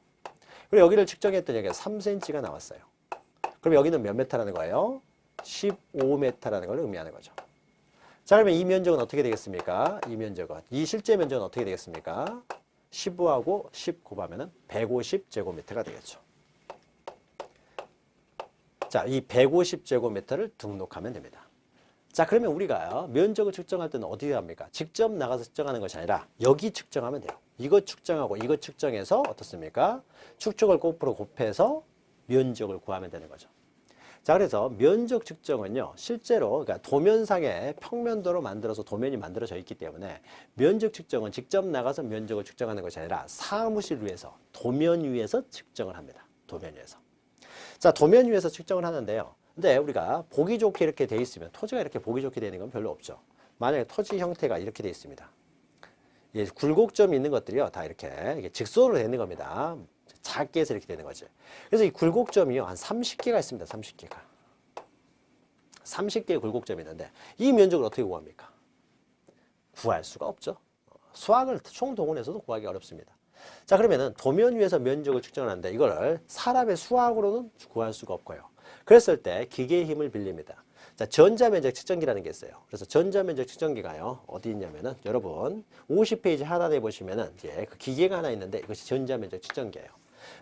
그리고 여기를 측정했더니 여기가 3cm가 나왔어요. 그럼 여기는 몇 m라는 거예요? 15m라는 걸 의미하는 거죠. 자, 그러면 이 면적은 어떻게 되겠습니까? 이 실제 면적은 어떻게 되겠습니까? 15하고 10 곱하면 150제곱미터가 되겠죠. 자, 이 150제곱미터를 등록하면 됩니다. 자, 그러면 우리가 면적을 측정할 때는 어디에 합니까? 직접 나가서 측정하는 것이 아니라 여기 측정하면 돼요. 이거 측정하고 이거 측정해서 어떻습니까? 축척을 거꾸로 곱해서 면적을 구하면 되는 거죠. 자, 그래서 면적 측정은요, 실제로, 그러니까 도면상에 평면도로 만들어서 도면이 만들어져 있기 때문에 면적 측정은 직접 나가서 면적을 측정하는 것이 아니라 사무실 위에서, 도면 위에서 측정을 합니다. 도면 위에서. 자, 도면 위에서 측정을 하는데요. 근데 우리가 보기 좋게 이렇게 돼 있으면, 토지가 이렇게 보기 좋게 되는 건 별로 없죠. 만약에 토지 형태가 이렇게 돼 있습니다. 예, 굴곡점이 있는 것들이요, 다 이렇게 직선으로 되는 겁니다. 작게 해서 이렇게 되는 거지. 그래서 이 굴곡점이요, 한 30개가 있습니다. 30개가. 30개의 굴곡점이 있는데 이 면적을 어떻게 구합니까? 구할 수가 없죠. 수학을 총동원해서도 구하기 어렵습니다. 자, 그러면은 도면 위에서 면적을 측정하는데 이걸 사람의 수학으로는 구할 수가 없고요. 그랬을 때 기계의 힘을 빌립니다. 자, 전자면적 측정기라는 게 있어요. 그래서 전자면적 측정기가요, 어디 있냐면은 여러분 50페이지 하단에 보시면은 이제 그 기계가 하나 있는데 이것이 전자면적 측정기예요.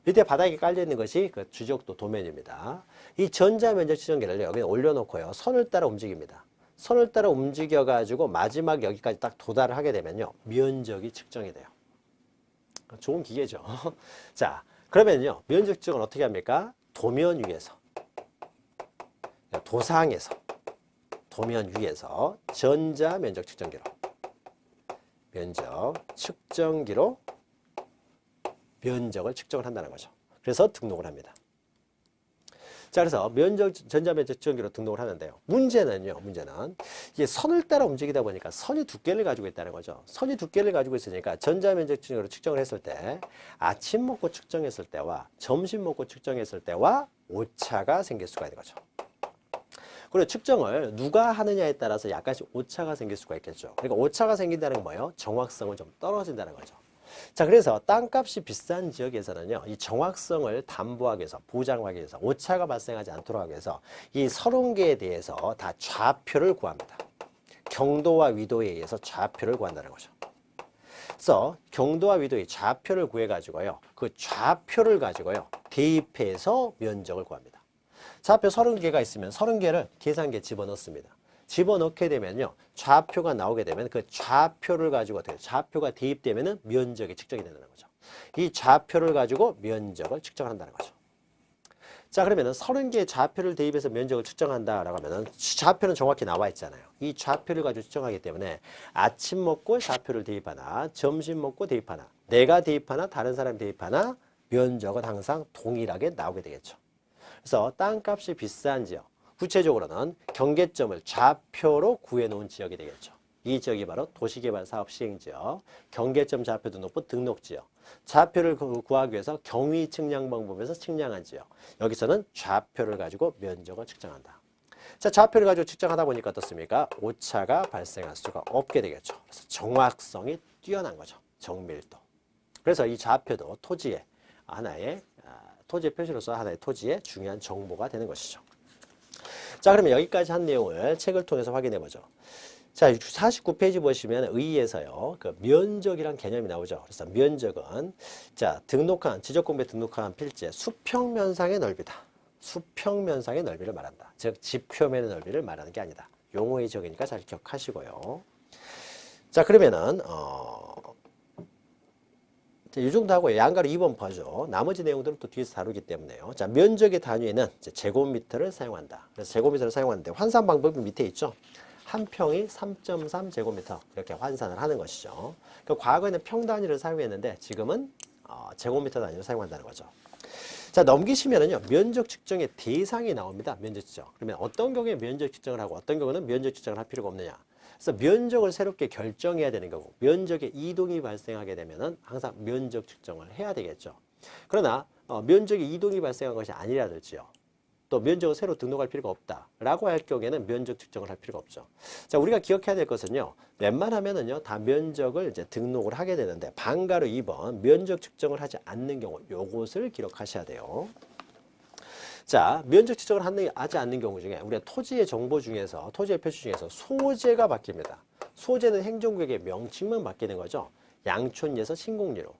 밑에 바닥에 깔려 있는 것이 그 주적도 도면입니다. 이 전자면적 측정기를 여기 올려놓고요, 선을 따라 움직입니다. 선을 따라 움직여 가지고 마지막 여기까지 딱 도달을 하게 되면요, 면적이 측정이 돼요. 좋은 기계죠. 자, 그러면요, 면적 측정은 어떻게 합니까? 도면 위에서, 도상에서, 도면 위에서 전자면적 측정기로, 면적 측정기로 면적을 측정을 한다는 거죠. 그래서 등록을 합니다. 자, 그래서 면적, 전자면적 측정기로 등록을 하는데요. 문제는요, 이게 선을 따라 움직이다 보니까 선이 두께를 가지고 있다는 거죠. 선이 두께를 가지고 있으니까 전자면적 측정기로 측정을 했을 때 아침 먹고 측정했을 때와 점심 먹고 측정했을 때와 오차가 생길 수가 있는 거죠. 그리고 측정을 누가 하느냐에 따라서 약간씩 오차가 생길 수가 있겠죠. 그러니까 오차가 생긴다는 건 뭐예요? 정확성은 좀 떨어진다는 거죠. 자, 그래서 땅값이 비싼 지역에서는요, 이 정확성을 담보하기 위해서, 보장하기 위해서, 오차가 발생하지 않도록 하기 위해서 이 30개에 대해서 다 좌표를 구합니다. 경도와 위도에 의해서 좌표를 구한다는 거죠. 그래서 경도와 위도의 좌표를 구해가지고요, 그 좌표를 가지고요, 대입해서 면적을 구합니다. 좌표 30개가 있으면 30개를 계산기에 집어넣습니다. 집어넣게 되면요, 좌표가 나오게 되면 그 좌표를 가지고 어떻게 좌표가 대입되면은 면적이 측정이 된다는 거죠. 이 좌표를 가지고 면적을 측정한다는 거죠. 자, 그러면은 30개의 좌표를 대입해서 면적을 측정한다라고 하면은 좌표는 정확히 나와 있잖아요. 이 좌표를 가지고 측정하기 때문에 아침 먹고 좌표를 대입하나, 점심 먹고 대입하나, 내가 대입하나, 다른 사람이 대입하나 면적은 항상 동일하게 나오게 되겠죠. 그래서 땅값이 비싼 지역, 구체적으로는 경계점을 좌표로 구해놓은 지역이 되겠죠. 이 지역이 바로 도시개발사업 시행지역, 경계점 좌표 등록부 등록지역, 좌표를 구하기 위해서 경위 측량 방법에서 측량한 지역, 여기서는 좌표를 가지고 면적을 측정한다. 자, 좌표를 가지고 측정하다 보니까 어떻습니까? 오차가 발생할 수가 없게 되겠죠. 그래서 정확성이 뛰어난 거죠. 정밀도. 그래서 이 좌표도 토지의 하나의 토지의 표시로서 하나의 토지의 중요한 정보가 되는 것이죠. 자, 그러면 여기까지 한 내용을 책을 통해서 확인해 보죠. 자, 49페이지 보시면 의의에서요, 그 면적이란 개념이 나오죠. 그래서 면적은, 자, 지적공부에 등록한 필지의 수평면상의 넓이다. 수평면상의 넓이를 말한다. 즉, 지표면의 넓이를 말하는 게 아니다. 용어의 적이니까 잘 기억하시고요. 자, 그러면은, 이 정도 하고 양가로 2번 봐줘. 나머지 내용들은 또 뒤에서 다루기 때문에요. 자, 면적의 단위에는 제곱미터를 사용한다. 그래서 제곱미터를 사용하는데 환산 방법이 밑에 있죠. 한 평이 3.3 제곱미터 이렇게 환산을 하는 것이죠. 그러니까 과거에는 평 단위를 사용했는데 지금은 제곱미터 단위를 사용한다는 거죠. 자, 넘기시면은요, 면적 측정의 대상이 나옵니다. 면적 측정. 그러면 어떤 경우에 면적 측정을 하고 어떤 경우는 면적 측정을 할 필요가 없느냐. 그래서 면적을 새롭게 결정해야 되는 거고, 면적의 이동이 발생하게 되면은 항상 면적 측정을 해야 되겠죠. 그러나 면적의 이동이 발생한 것이 아니라든지요, 또 면적을 새로 등록할 필요가 없다라고 할 경우에는 면적 측정을 할 필요가 없죠. 자, 우리가 기억해야 될 것은요, 웬만하면은요 다 면적을 이제 등록을 하게 되는데 방가로 2번 면적 측정을 하지 않는 경우 요것을 기록하셔야 돼요. 자, 면적 측정을 하지 않는 경우 중에 우리가 토지의 정보 중에서, 토지의 표시 중에서 소재가 바뀝니다. 소재는 행정구역의 명칭만 바뀌는 거죠. 양촌에서 신공리로.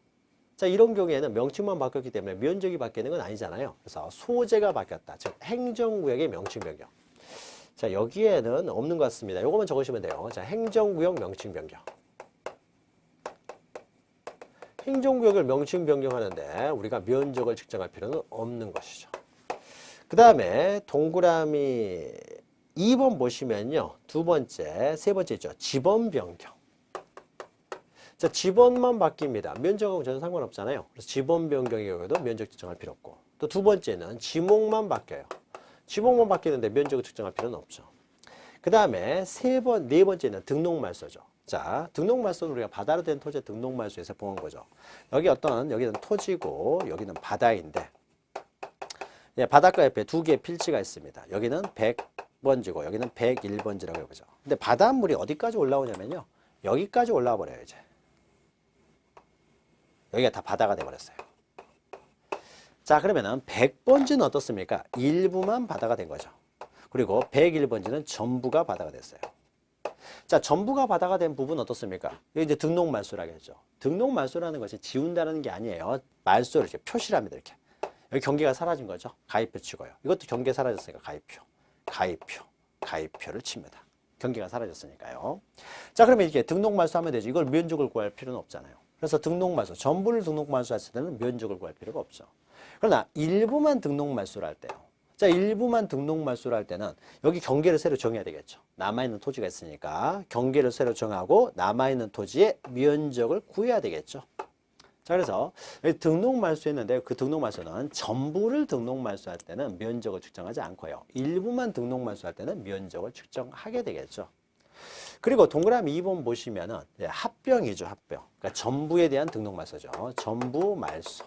자, 이런 경우에는 명칭만 바뀌었기 때문에 면적이 바뀌는 건 아니잖아요. 그래서 소재가 바뀌었다. 즉, 행정구역의 명칭 변경. 자, 여기에는 없는 것 같습니다. 요것만 적으시면 돼요. 자, 행정구역 명칭 변경. 행정구역을 명칭 변경하는데 우리가 면적을 측정할 필요는 없는 것이죠. 그 다음에 동그라미 2번 보시면요. 두 번째, 세 번째 있죠. 지번 변경. 자, 지번만 바뀝니다. 면적하고 전혀 상관없잖아요. 그래서 지번 변경의 경우에도 면적 측정할 필요 없고. 또 두 번째는 지목만 바뀌어요. 지목만 바뀌는데 면적을 측정할 필요는 없죠. 그 다음에 네 번째는 등록말소죠. 자, 등록말소는 우리가 바다로 된 토지 등록말소에서 본 거죠. 여기는 토지고 여기는 바다인데, 예, 바닷가 옆에 두 개의 필지가 있습니다. 여기는 100번지고 여기는 101번지라고 해보죠. 근데 바닷물이 어디까지 올라오냐면요, 여기까지 올라와 버려요. 이제 여기가 다 바다가 돼버렸어요. 자, 그러면은 100번지는 어떻습니까? 일부만 바다가 된 거죠. 그리고 101번지는 전부가 바다가 됐어요. 자, 전부가 바다가 된 부분 어떻습니까? 여기 이제 등록말소라고 했죠. 등록말소라는 것이 지운다는 게 아니에요. 말소를 이렇게 표시를 합니다. 이렇게. 여기 경계가 사라진 거죠. 가입표 치고요. 이것도 경계 사라졌으니까 가입표를 칩니다. 경계가 사라졌으니까요. 자, 그러면 이렇게 등록말소 하면 되죠. 이걸 면적을 구할 필요는 없잖아요. 그래서 등록말소, 전부를 등록말소 했을 때는 면적을 구할 필요가 없죠. 그러나 일부만 등록말소를 할 때요. 자, 일부만 등록말소를 할 때는 여기 경계를 새로 정해야 되겠죠. 남아있는 토지가 있으니까 경계를 새로 정하고 남아있는 토지의 면적을 구해야 되겠죠. 자, 그래서 등록 말소했는데 그 등록 말소는 전부를 등록 말소할 때는 면적을 측정하지 않고요. 일부만 등록 말소할 때는 면적을 측정하게 되겠죠. 그리고 동그라미 2번 보시면은 합병이죠, 합병. 그러니까 전부에 대한 등록 말소죠. 전부 말소.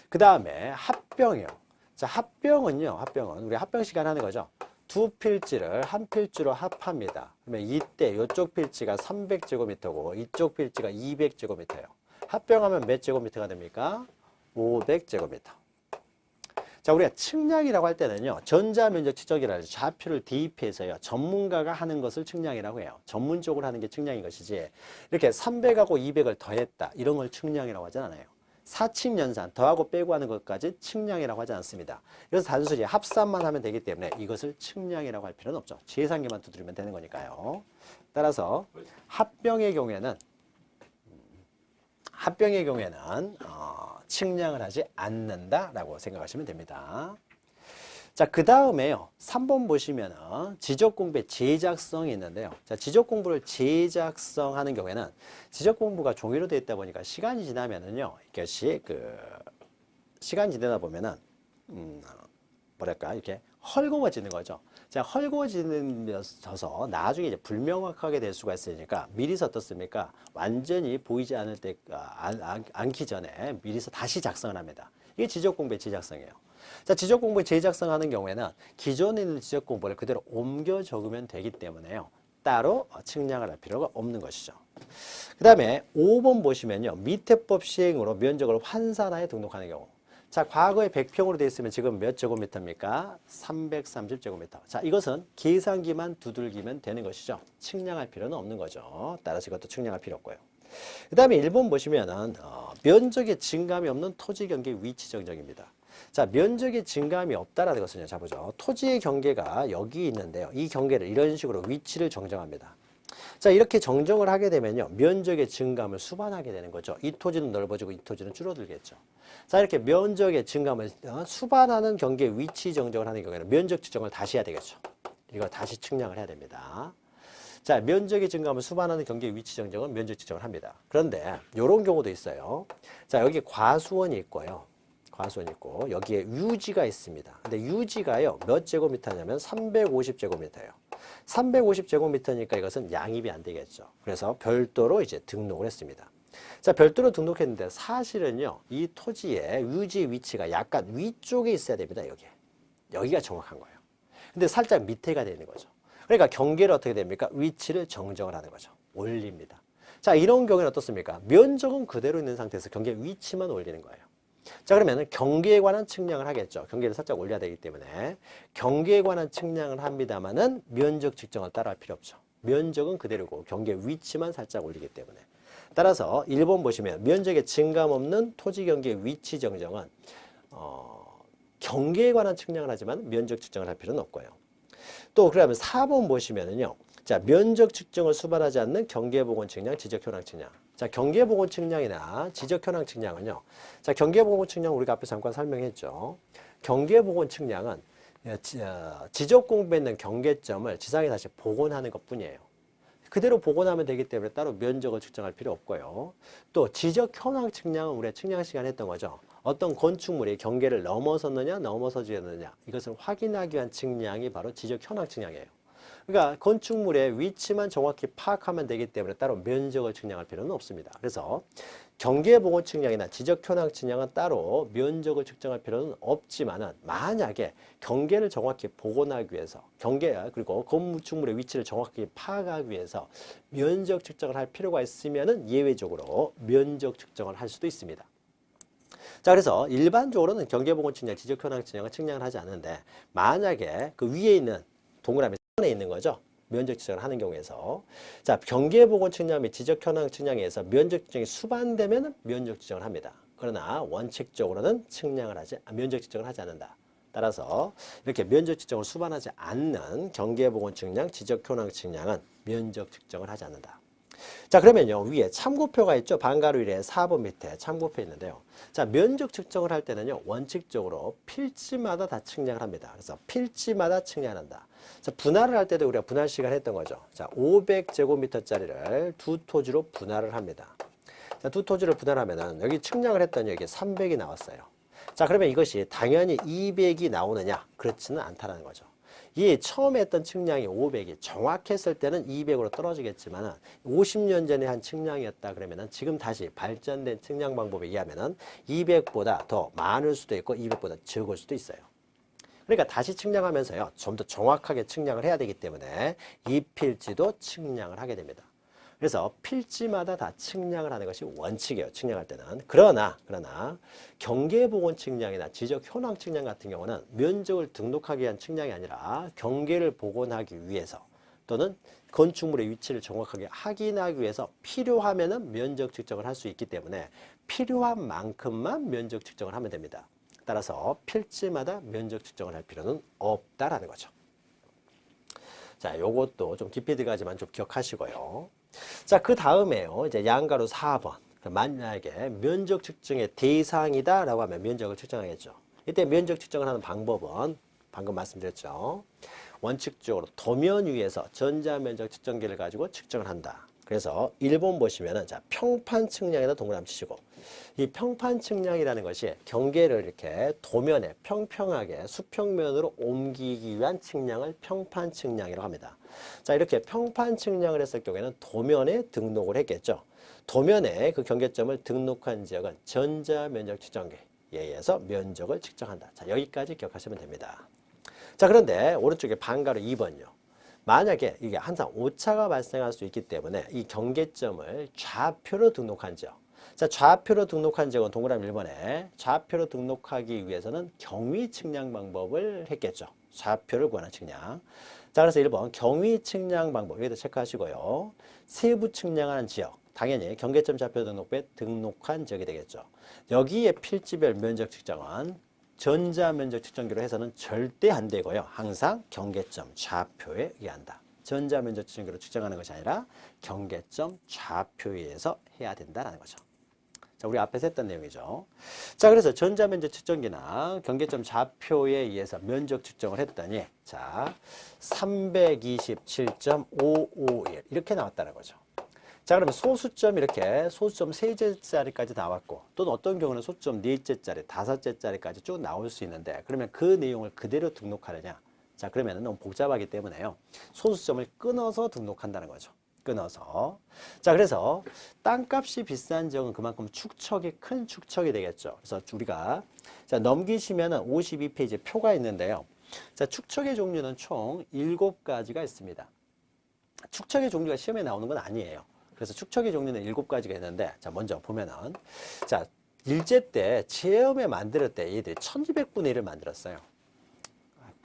그 다음에 합병이요. 자, 합병은 우리 합병 시간 하는 거죠. 두 필지를 한 필지로 합합니다. 그러면 이때 이쪽 필지가 300제곱미터고 이쪽 필지가 200제곱미터예요. 합병하면 몇 제곱미터가 됩니까? 500제곱미터. 자, 우리가 측량이라고 할 때는요, 전자면적 측정이라는 좌표를 대입해서요, 전문가가 하는 것을 측량이라고 해요. 전문적으로 하는 게 측량인 것이지, 이렇게 300하고 200을 더했다, 이런 걸 측량이라고 하지 않아요. 사칙연산, 더하고 빼고 하는 것까지 측량이라고 하지 않습니다. 그래서 단순히 합산만 하면 되기 때문에 이것을 측량이라고 할 필요는 없죠. 계산기만 두드리면 되는 거니까요. 따라서 합병의 경우에는 측량을 하지 않는다라고 생각하시면 됩니다. 자, 그 다음에요. 3번 보시면은 지적공부의 제작성이 있는데요. 자, 지적공부를 제작성하는 경우에는 지적공부가 종이로 되어 있다 보니까 시간이 지나면은요, 이것이 시간이 지나다 보면은 뭐랄까 이렇게 헐거워지는 거죠. 자, 헐거워지면서 나중에 이제 불명확하게 될 수가 있으니까 미리서 어떻습니까? 완전히 보이지 않을 때 않기 전에 미리서 다시 작성을 합니다. 이게 지적공부의 제작성이에요. 자, 지적공부의 제작성하는 경우에는 기존에 있는 지적공부를 그대로 옮겨 적으면 되기 때문에요. 따로 측량을 할 필요가 없는 것이죠. 그 다음에 5번 보시면요. 미태법 시행으로 면적을 환산하에 등록하는 경우. 자, 과거에 100평으로 되어 있으면 지금 몇 제곱미터입니까? 330제곱미터. 자, 이것은 계산기만 두들기면 되는 것이죠. 측량할 필요는 없는 거죠. 따라서 이것도 측량할 필요 없고요. 그 다음에 1번 보시면은 면적의 증감이 없는 토지 경계 위치 정정입니다. 자, 면적의 증감이 없다라는 것은요. 자, 보죠. 토지의 경계가 여기 있는데요. 이 경계를 이런 식으로 위치를 정정합니다. 자, 이렇게 정정을 하게 되면요. 면적의 증감을 수반하게 되는 거죠. 이 토지는 넓어지고 이 토지는 줄어들겠죠. 자, 이렇게 면적의 증감을 수반하는 경계 위치 정정을 하는 경우에는 면적 측정을 다시 해야 되겠죠. 이거 다시 측량을 해야 됩니다. 자, 면적의 증감을 수반하는 경계 위치 정정은 면적 측정을 합니다. 그런데 이런 경우도 있어요. 자, 여기 과수원이 있고요. 과수원이 있고 여기에 유지가 있습니다. 근데 유지가요. 몇 제곱미터냐면 350제곱미터예요. 350제곱미터니까 이것은 양입이 안 되겠죠. 그래서 별도로 이제 등록을 했습니다. 자, 별도로 등록했는데 사실은요. 이 토지의 유지 위치가 약간 위쪽에 있어야 됩니다. 여기가 정확한 거예요. 근데 살짝 밑에가 되는 거죠. 그러니까 경계를 어떻게 됩니까? 위치를 정정을 하는 거죠. 올립니다. 자, 이런 경우에는 어떻습니까? 면적은 그대로 있는 상태에서 경계 위치만 올리는 거예요. 자, 그러면 경계에 관한 측량을 하겠죠. 경계를 살짝 올려야 되기 때문에 경계에 관한 측량을 합니다만은 면적 측정을 따로 할 필요 없죠. 면적은 그대로고 경계 위치만 살짝 올리기 때문에. 따라서 1번 보시면 면적의 증감 없는 토지 경계 위치 정정은 경계에 관한 측량을 하지만 면적 측정을 할 필요는 없고요. 또 그러면 4번 보시면은요. 자, 면적 측정을 수반하지 않는 경계보건 측량, 지적현황 측량. 자, 경계보건 측량이나 지적현황 측량은요. 자, 경계보건 측량 우리가 앞에 잠깐 설명했죠. 경계보건 측량은 지적공부에 있는 경계점을 지상에 다시 복원하는 것뿐이에요. 그대로 복원하면 되기 때문에 따로 면적을 측정할 필요 없고요. 또 지적현황 측량은 우리가 측량 시간에 했던 거죠. 어떤 건축물이 경계를 넘어섰느냐 넘어서지 않느냐 이것을 확인하기 위한 측량이 바로 지적현황 측량이에요. 그러니까 건축물의 위치만 정확히 파악하면 되기 때문에 따로 면적을 측량할 필요는 없습니다. 그래서 경계보건 측량이나 지적현황 측량은 따로 면적을 측정할 필요는 없지만은 만약에 경계를 정확히 복원하기 위해서 그리고 건축물의 위치를 정확히 파악하기 위해서 면적 측정을 할 필요가 있으면은 예외적으로 면적 측정을 할 수도 있습니다. 자, 그래서 일반적으로는 경계보건 측량, 지적현황 측량은 측량을 하지 않는데 만약에 그 위에 있는 동그라미 선에 있는 거죠. 면적 측정을 하는 경우에서 자, 경계보건 측량 및 지적현황 측량에 의해서 면적 측정이 수반되면 면적 측정을 합니다. 그러나 원칙적으로는 면적 측정을 하지 않는다. 따라서 이렇게 면적 측정을 수반하지 않는 경계보건 측량, 지적현황 측량은 면적 측정을 하지 않는다. 자, 그러면요. 위에 참고표가 있죠. 방가로 1에 4번 밑에 참고표 있는데요. 자, 면적 측정을 할 때는요. 원칙적으로 필지마다 다 측량을 합니다. 그래서 필지마다 측량한다. 자, 분할을 할 때도 우리가 분할 시간 했던 거죠. 자, 500제곱미터짜리를 두 토지로 분할을 합니다. 자, 두 토지를 분할하면은 여기 측량을 했더니 여기 300이 나왔어요. 자, 그러면 이것이 당연히 200이 나오느냐? 그렇지는 않다는 거죠. 이 처음에 했던 측량이 500이 정확했을 때는 200으로 떨어지겠지만 50년 전에 한 측량이었다 그러면은 지금 다시 발전된 측량 방법에 의하면은 200보다 더 많을 수도 있고 200보다 적을 수도 있어요. 그러니까 다시 측량하면서요, 좀 더 정확하게 측량을 해야 되기 때문에 이 필지도 측량을 하게 됩니다. 그래서 필지마다 다 측량을 하는 것이 원칙이에요. 측량할 때는. 그러나 경계보건 측량이나 지적 현황 측량 같은 경우는 면적을 등록하기 위한 측량이 아니라 경계를 복원하기 위해서 또는 건축물의 위치를 정확하게 확인하기 위해서 필요하면은 면적 측정을 할 수 있기 때문에 필요한 만큼만 면적 측정을 하면 됩니다. 따라서 필지마다 면적 측정을 할 필요는 없다라는 거죠. 자, 요것도 좀 깊이 들어가지만 좀 기억하시고요. 자, 그 다음에요. 이제 양가로 4번. 만약에 면적 측정의 대상이다라고 하면 면적을 측정하겠죠. 이때 면적 측정을 하는 방법은 방금 말씀드렸죠. 원칙적으로 도면 위에서 전자면적 측정기를 가지고 측정을 한다. 그래서 1번 보시면은 자, 평판 측량에다 동그라미 치시고 이 평판 측량이라는 것이 경계를 이렇게 도면에 평평하게 수평면으로 옮기기 위한 측량을 평판 측량이라고 합니다. 자, 이렇게 평판 측량을 했을 경우에는 도면에 등록을 했겠죠. 도면에 그 경계점을 등록한 지역은 전자면적 측정기에 의해서 면적을 측정한다. 자, 여기까지 기억하시면 됩니다. 자, 그런데 오른쪽에 반가로 2번요. 만약에 이게 항상 오차가 발생할 수 있기 때문에 이 경계점을 좌표로 등록한 지역. 자, 좌표로 등록한 지역은 동그라미 1번에 좌표로 등록하기 위해서는 경위 측량 방법을 했겠죠. 좌표를 구하는 측량. 자, 그래서 1번 경위 측량 방법 여기다 체크하시고요. 세부 측량하는 지역. 당연히 경계점 좌표 등록부에 등록한 지역이 되겠죠. 여기에 필지별 면적 측정은 전자면적 측정기로 해서는 절대 안 되고요. 항상 경계점 좌표에 의한다. 전자면적 측정기로 측정하는 것이 아니라 경계점 좌표에 의해서 해야 된다는 거죠. 자, 우리 앞에서 했던 내용이죠. 자, 그래서 전자면적 측정기나 경계점 좌표에 의해서 면적 측정을 했더니 자, 327.551 이렇게 나왔다는 거죠. 자, 그러면 소수점 이렇게 소수점 세제짜리까지 나왔고 또는 어떤 경우는 소수점 넷째짜리, 다섯째짜리까지 쭉 나올 수 있는데 그러면 그 내용을 그대로 등록하느냐? 자, 그러면 너무 복잡하기 때문에요. 소수점을 끊어서 등록한다는 거죠. 끊어서. 자, 그래서 땅값이 비싼 지역은 그만큼 축척이 큰 축척이 되겠죠. 그래서 우리가 자, 넘기시면은 52페이지에 표가 있는데요. 자, 축척의 종류는 총 7가지가 있습니다. 축척의 종류가 시험에 나오는 건 아니에요. 그래서 축척의 종류는 7가지가 있는데 자, 먼저 보면은 자, 일제 때 체험에 만들 때 얘들이 1200분의 1을 만들었어요.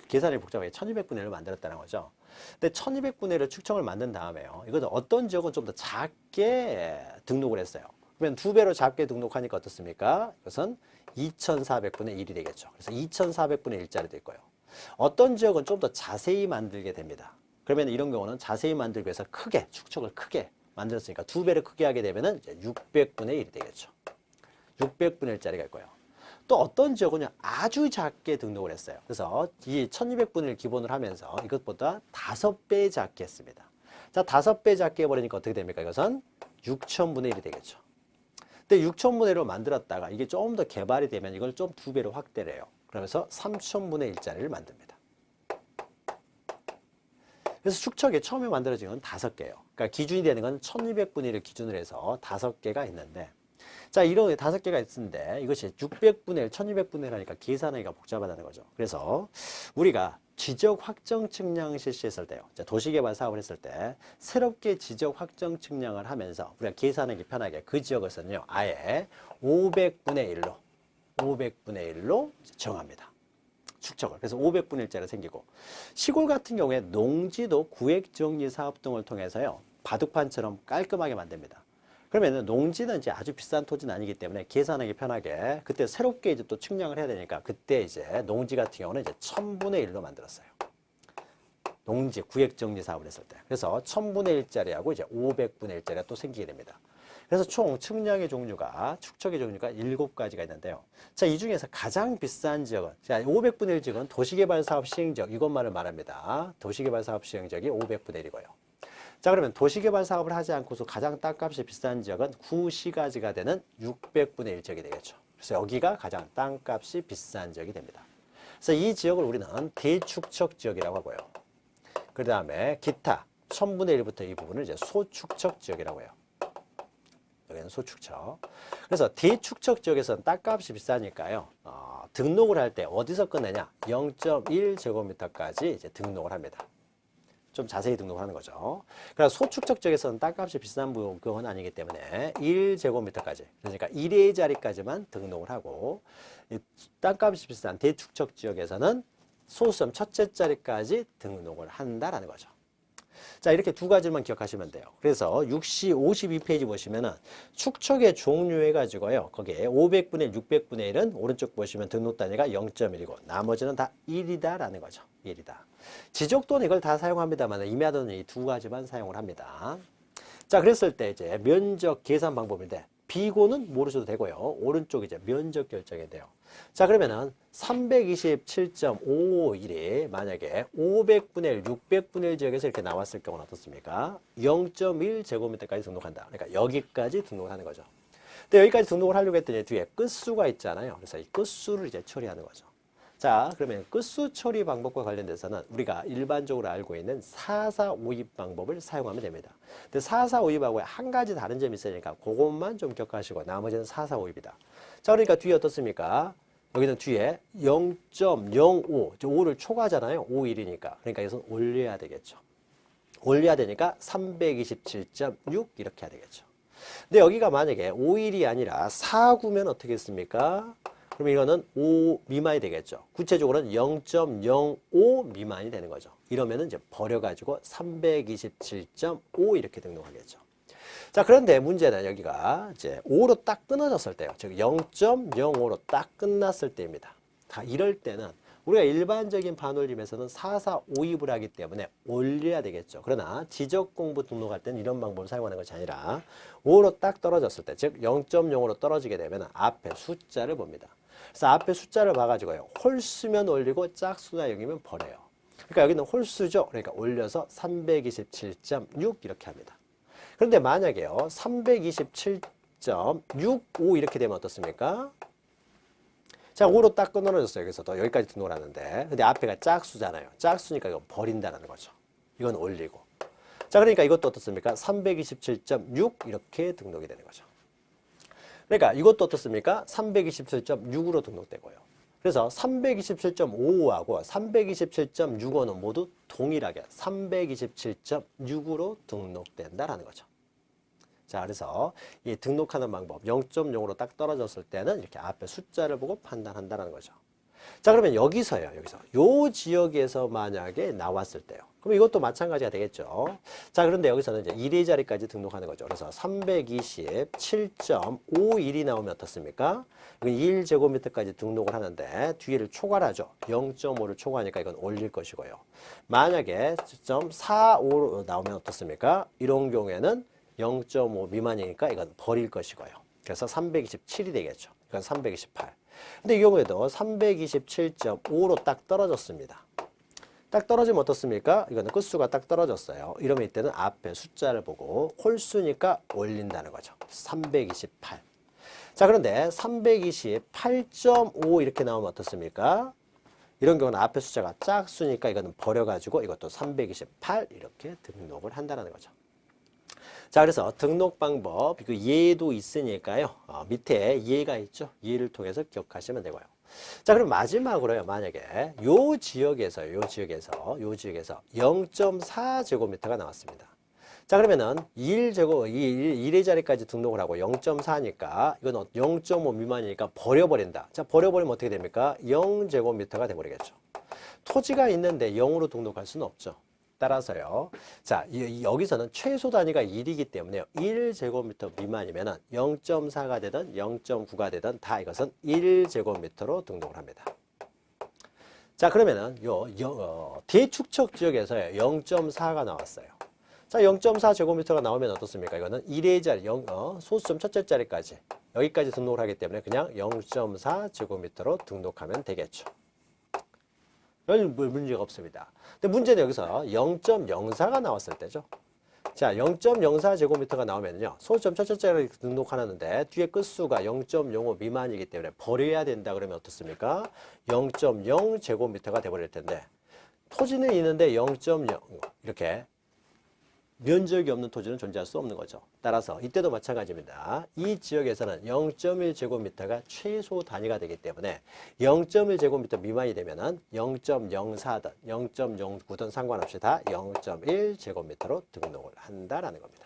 계산이 복잡하게 1200분의 1을 만들었다는 거죠. 근데 1200분의 1을 축척을 만든 다음에요. 이것은 어떤 지역은 좀 더 작게 등록을 했어요. 그러면 2배로 작게 등록하니까 어떻습니까? 이것은 2400분의 1이 되겠죠. 그래서 2400분의 1짜리도 있고요. 어떤 지역은 좀 더 자세히 만들게 됩니다. 그러면 이런 경우는 자세히 만들기 위해서 크게, 축척을 크게 만들었으니까 2배를 크게 하게 되면은 이제 600분의 1이 되겠죠. 600분의 1짜리가 있고요. 또 어떤 지역은 아주 작게 등록을 했어요. 그래서 이 1200분의 1 기본으로 하면서 이것보다 5배 작게 했습니다. 자, 5배 작게 해버리니까 어떻게 됩니까? 이것은 6000분의 1이 되겠죠. 근데 6000분의 1로 만들었다가 이게 좀 더 개발이 되면 이걸 좀 2배로 확대를 해요. 그러면서 3000분의 1짜리를 만듭니다. 그래서 축척이 처음에 만들어진 건 5개예요. 그러니까 기준이 되는 건 1200분의 1을 기준으로 해서 5개가 있는데 자, 이런 5개가 있는데 이것이 600분의 1, 1200분의 1 하니까 계산하기가 복잡하다는 거죠. 그래서 우리가 지적 확정 측량 실시했을 때요. 도시개발 사업을 했을 때 새롭게 지적 확정 측량을 하면서 우리가 계산하기 편하게 그 지역에서는요. 아예 500분의 1로 정합니다. 축척을. 그래서 500분의 1짜리가 생기고 시골 같은 경우에 농지도 구획정리 사업 등을 통해서요. 바둑판처럼 깔끔하게 만듭니다. 그러면 농지는 이제 아주 비싼 토지는 아니기 때문에 계산하기 편하게 그때 새롭게 이제 또 측량을 해야 되니까 그때 이제 농지 같은 경우는 이제 1000분의 1로 만들었어요. 농지 구획정리 사업을 했을 때. 그래서 1000분의 1짜리하고 이제 500분의 1짜리가 또 생기게 됩니다. 그래서 총 측량의 종류가, 축척의 종류가 7가지가 있는데요. 자, 이 중에서 가장 비싼 지역은, 자, 500분의 1 지역은 도시개발 사업 시행지역, 이것만을 말합니다. 도시개발 사업 시행지역이 500분의 1이고요. 자, 그러면 도시개발 사업을 하지 않고서 가장 땅값이 비싼 지역은 구시가지가 되는 600분의 1 지역이 되겠죠. 그래서 여기가 가장 땅값이 비싼 지역이 됩니다. 그래서 이 지역을 우리는 대축척 지역이라고 하고요. 그 다음에 기타 1000분의 1부터 이 부분을 이제 소축척 지역이라고 해요. 여기는 소축척. 그래서 대축척 지역에서는 땅값이 비싸니까요. 등록을 할 때 어디서 끝내냐? 0.1제곱미터까지 이제 등록을 합니다. 좀 자세히 등록을 하는 거죠. 그래서 소축척 지역에서는 땅값이 비싼 부분은 아니기 때문에 1제곱미터까지, 그러니까 1의 자리까지만 등록을 하고, 이 땅값이 비싼 대축척 지역에서는 소수점 첫째 자리까지 등록을 한다라는 거죠. 자, 이렇게 두 가지만 기억하시면 돼요. 그래서 52페이지 보시면은 축척의 종류해가지고요. 거기에 500분의 600분의 1은 오른쪽 보시면 등록 단위가 0.1이고 나머지는 다 1이다라는 거죠. 1이다. 지적도는 이걸 다 사용합니다만 임야도는 이 두 가지만 사용을 합니다. 자, 그랬을 때 이제 면적 계산 방법인데 비고는 모르셔도 되고요. 오른쪽 이제 면적 결정이 돼요. 자, 그러면은 327.551이 만약에 500분의 1, 600분의 1 지역에서 이렇게 나왔을 경우는 어떻습니까? 0.1제곱미터까지 등록한다. 그러니까 여기까지 등록을 하는 거죠. 근데 여기까지 등록을 하려고 했더니 뒤에 끝수가 있잖아요. 그래서 이 끝수를 이제 처리하는 거죠. 자, 그러면 끝수 처리 방법과 관련돼서는 우리가 일반적으로 알고 있는 4,4,5입 방법을 사용하면 됩니다. 근데 4,4,5입하고 한 가지 다른 점이 있으니까 그것만 좀 기억하시고 나머지는 4,4,5입이다. 자, 그러니까 뒤에 어떻습니까? 여기는 뒤에 0.05, 5를 초과하잖아요. 51이니까. 그러니까 이것은 올려야 되겠죠. 올려야 되니까 327.6 이렇게 해야 되겠죠. 근데 여기가 만약에 51이 아니라 49면 어떻게 했습니까? 그럼 이거는 5 미만이 되겠죠. 구체적으로는 0.05 미만이 되는 거죠. 이러면은 이제 버려가지고 327.5 이렇게 등록하겠죠. 자, 그런데 문제는 여기가 이제 5로 딱 끊어졌을 때요. 즉 0.05로 딱 끝났을 때입니다. 다 이럴 때는 우리가 일반적인 반올림에서는 4,4,5입을 하기 때문에 올려야 되겠죠. 그러나 지적공부 등록할 때는 이런 방법을 사용하는 것이 아니라 5로 딱 떨어졌을 때, 즉 0.0으로 떨어지게 되면 앞에 숫자를 봅니다. 그래서 앞에 숫자를 봐가지고요. 홀수면 올리고 짝수나 0이면 버려요. 그러니까 여기는 홀수죠. 그러니까 올려서 327.6 이렇게 합니다. 그런데 만약에요. 327.65 이렇게 되면 어떻습니까? 자, 5로 딱 끊어졌어요. 여기서도 여기까지 등록을 하는데. 근데 앞에가 짝수잖아요. 짝수니까 이거 버린다는 거죠. 이건 올리고. 자, 그러니까 이것도 어떻습니까? 327.6 이렇게 등록이 되는 거죠. 그러니까 이것도 어떻습니까? 327.6으로 등록되고요. 그래서 327.55하고 327.65는 모두 동일하게 327.6으로 등록된다라는 거죠. 자, 그래서 이 등록하는 방법 0.0으로 딱 떨어졌을 때는 이렇게 앞에 숫자를 보고 판단한다는 거죠. 자, 그러면 여기서요. 여기서 요 지역에서 만약에 나왔을 때요. 그럼 이것도 마찬가지가 되겠죠. 자, 그런데 여기서는 이제 1의 자리까지 등록하는 거죠. 그래서 327.51이 나오면 어떻습니까? 이건 1제곱미터까지 등록을 하는데 뒤를 초과하죠. 0.5를 초과하니까 이건 올릴 것이고요. 만약에 0.45로 나오면 어떻습니까? 이런 경우에는 0.5 미만이니까 이건 버릴 것이고요. 그래서 327이 되겠죠. 이건 328. 근데 이 경우에도 327.5로 딱 떨어졌습니다. 딱 떨어지면 어떻습니까? 이거는 끝수가 딱 떨어졌어요. 이러면 이때는 앞에 숫자를 보고 홀수니까 올린다는 거죠. 328. 자, 그런데 328.5 이렇게 나오면 어떻습니까? 이런 경우는 앞에 숫자가 짝수니까 이거는 버려가지고 이것도 328 이렇게 등록을 한다는 거죠. 자, 그래서 등록 방법, 그 예도 있으니까요. 밑에 예가 있죠. 예를 통해서 기억하시면 되고요. 자, 그럼 마지막으로요. 만약에 요 지역에서 0.4제곱미터가 나왔습니다. 자, 그러면은 1의 자리까지 등록을 하고 0.4니까 이건 0.5 미만이니까 버려버린다. 자, 버려버리면 어떻게 됩니까? 0제곱미터가 돼버리겠죠. 토지가 있는데 0으로 등록할 수는 없죠. 따라서요. 자, 여기서는 최소 단위가 1이기 때문에 1제곱미터 미만이면 0.4가 되든 0.9가 되든 다 이것은 1제곱미터로 등록을 합니다. 자, 그러면은 대축척 지역에서요. 0.4가 나왔어요. 자, 0.4제곱미터가 나오면 어떻습니까? 이거는 1의 자리, 소수점 첫째 자리까지 여기까지 등록을 하기 때문에 그냥 0.4제곱미터로 등록하면 되겠죠. 별 문제가 없습니다. 근데 문제는 여기서 0.04가 나왔을 때죠. 자, 0.04제곱미터가 나오면요. 소수점 첫째째를 등록하는데 뒤에 끝수가 0.05 미만이기 때문에 버려야 된다 그러면 어떻습니까? 0.0제곱미터가 돼버릴 텐데 토지는 있는데 0.0 이렇게 면적이 없는 토지는 존재할 수 없는 거죠. 따라서 이때도 마찬가지입니다. 이 지역에서는 0.1제곱미터가 최소 단위가 되기 때문에 0.1제곱미터 미만이 되면은 0.04든 0.09든 상관없이 다 0.1제곱미터로 등록을 한다라는 겁니다.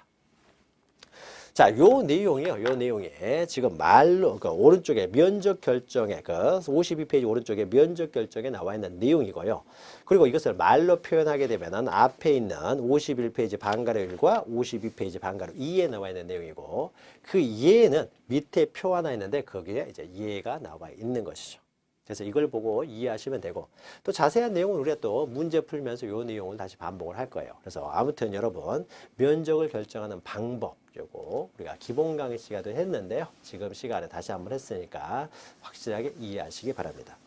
자, 요 내용이요. 요 내용이 지금 말로 그 오른쪽에 면적 결정에 그 52페이지 오른쪽에 면적 결정에 나와 있는 내용이고요. 그리고 이것을 말로 표현하게 되면은 앞에 있는 51페이지 방가루 1과 52페이지 방가루 2에 나와 있는 내용이고 그 이해는 밑에 표 하나 있는데 거기에 이제 이해가 나와 있는 것이죠. 그래서 이걸 보고 이해하시면 되고 또 자세한 내용은 우리가 또 문제 풀면서 이 내용을 다시 반복을 할 거예요. 그래서 아무튼 여러분 면적을 결정하는 방법 요거 우리가 기본 강의 시간도 했는데요. 지금 시간에 다시 한번 했으니까 확실하게 이해하시기 바랍니다.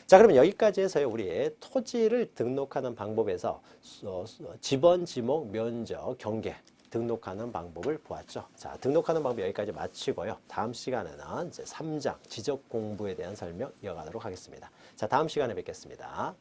자, 그러면 여기까지 해서요. 우리 토지를 등록하는 방법에서 지번, 지목, 면적, 경계 등록하는 방법을 보았죠. 자, 등록하는 방법 여기까지 마치고요. 다음 시간에는 이제 3장 지적 공부에 대한 설명 이어가도록 하겠습니다. 자, 다음 시간에 뵙겠습니다.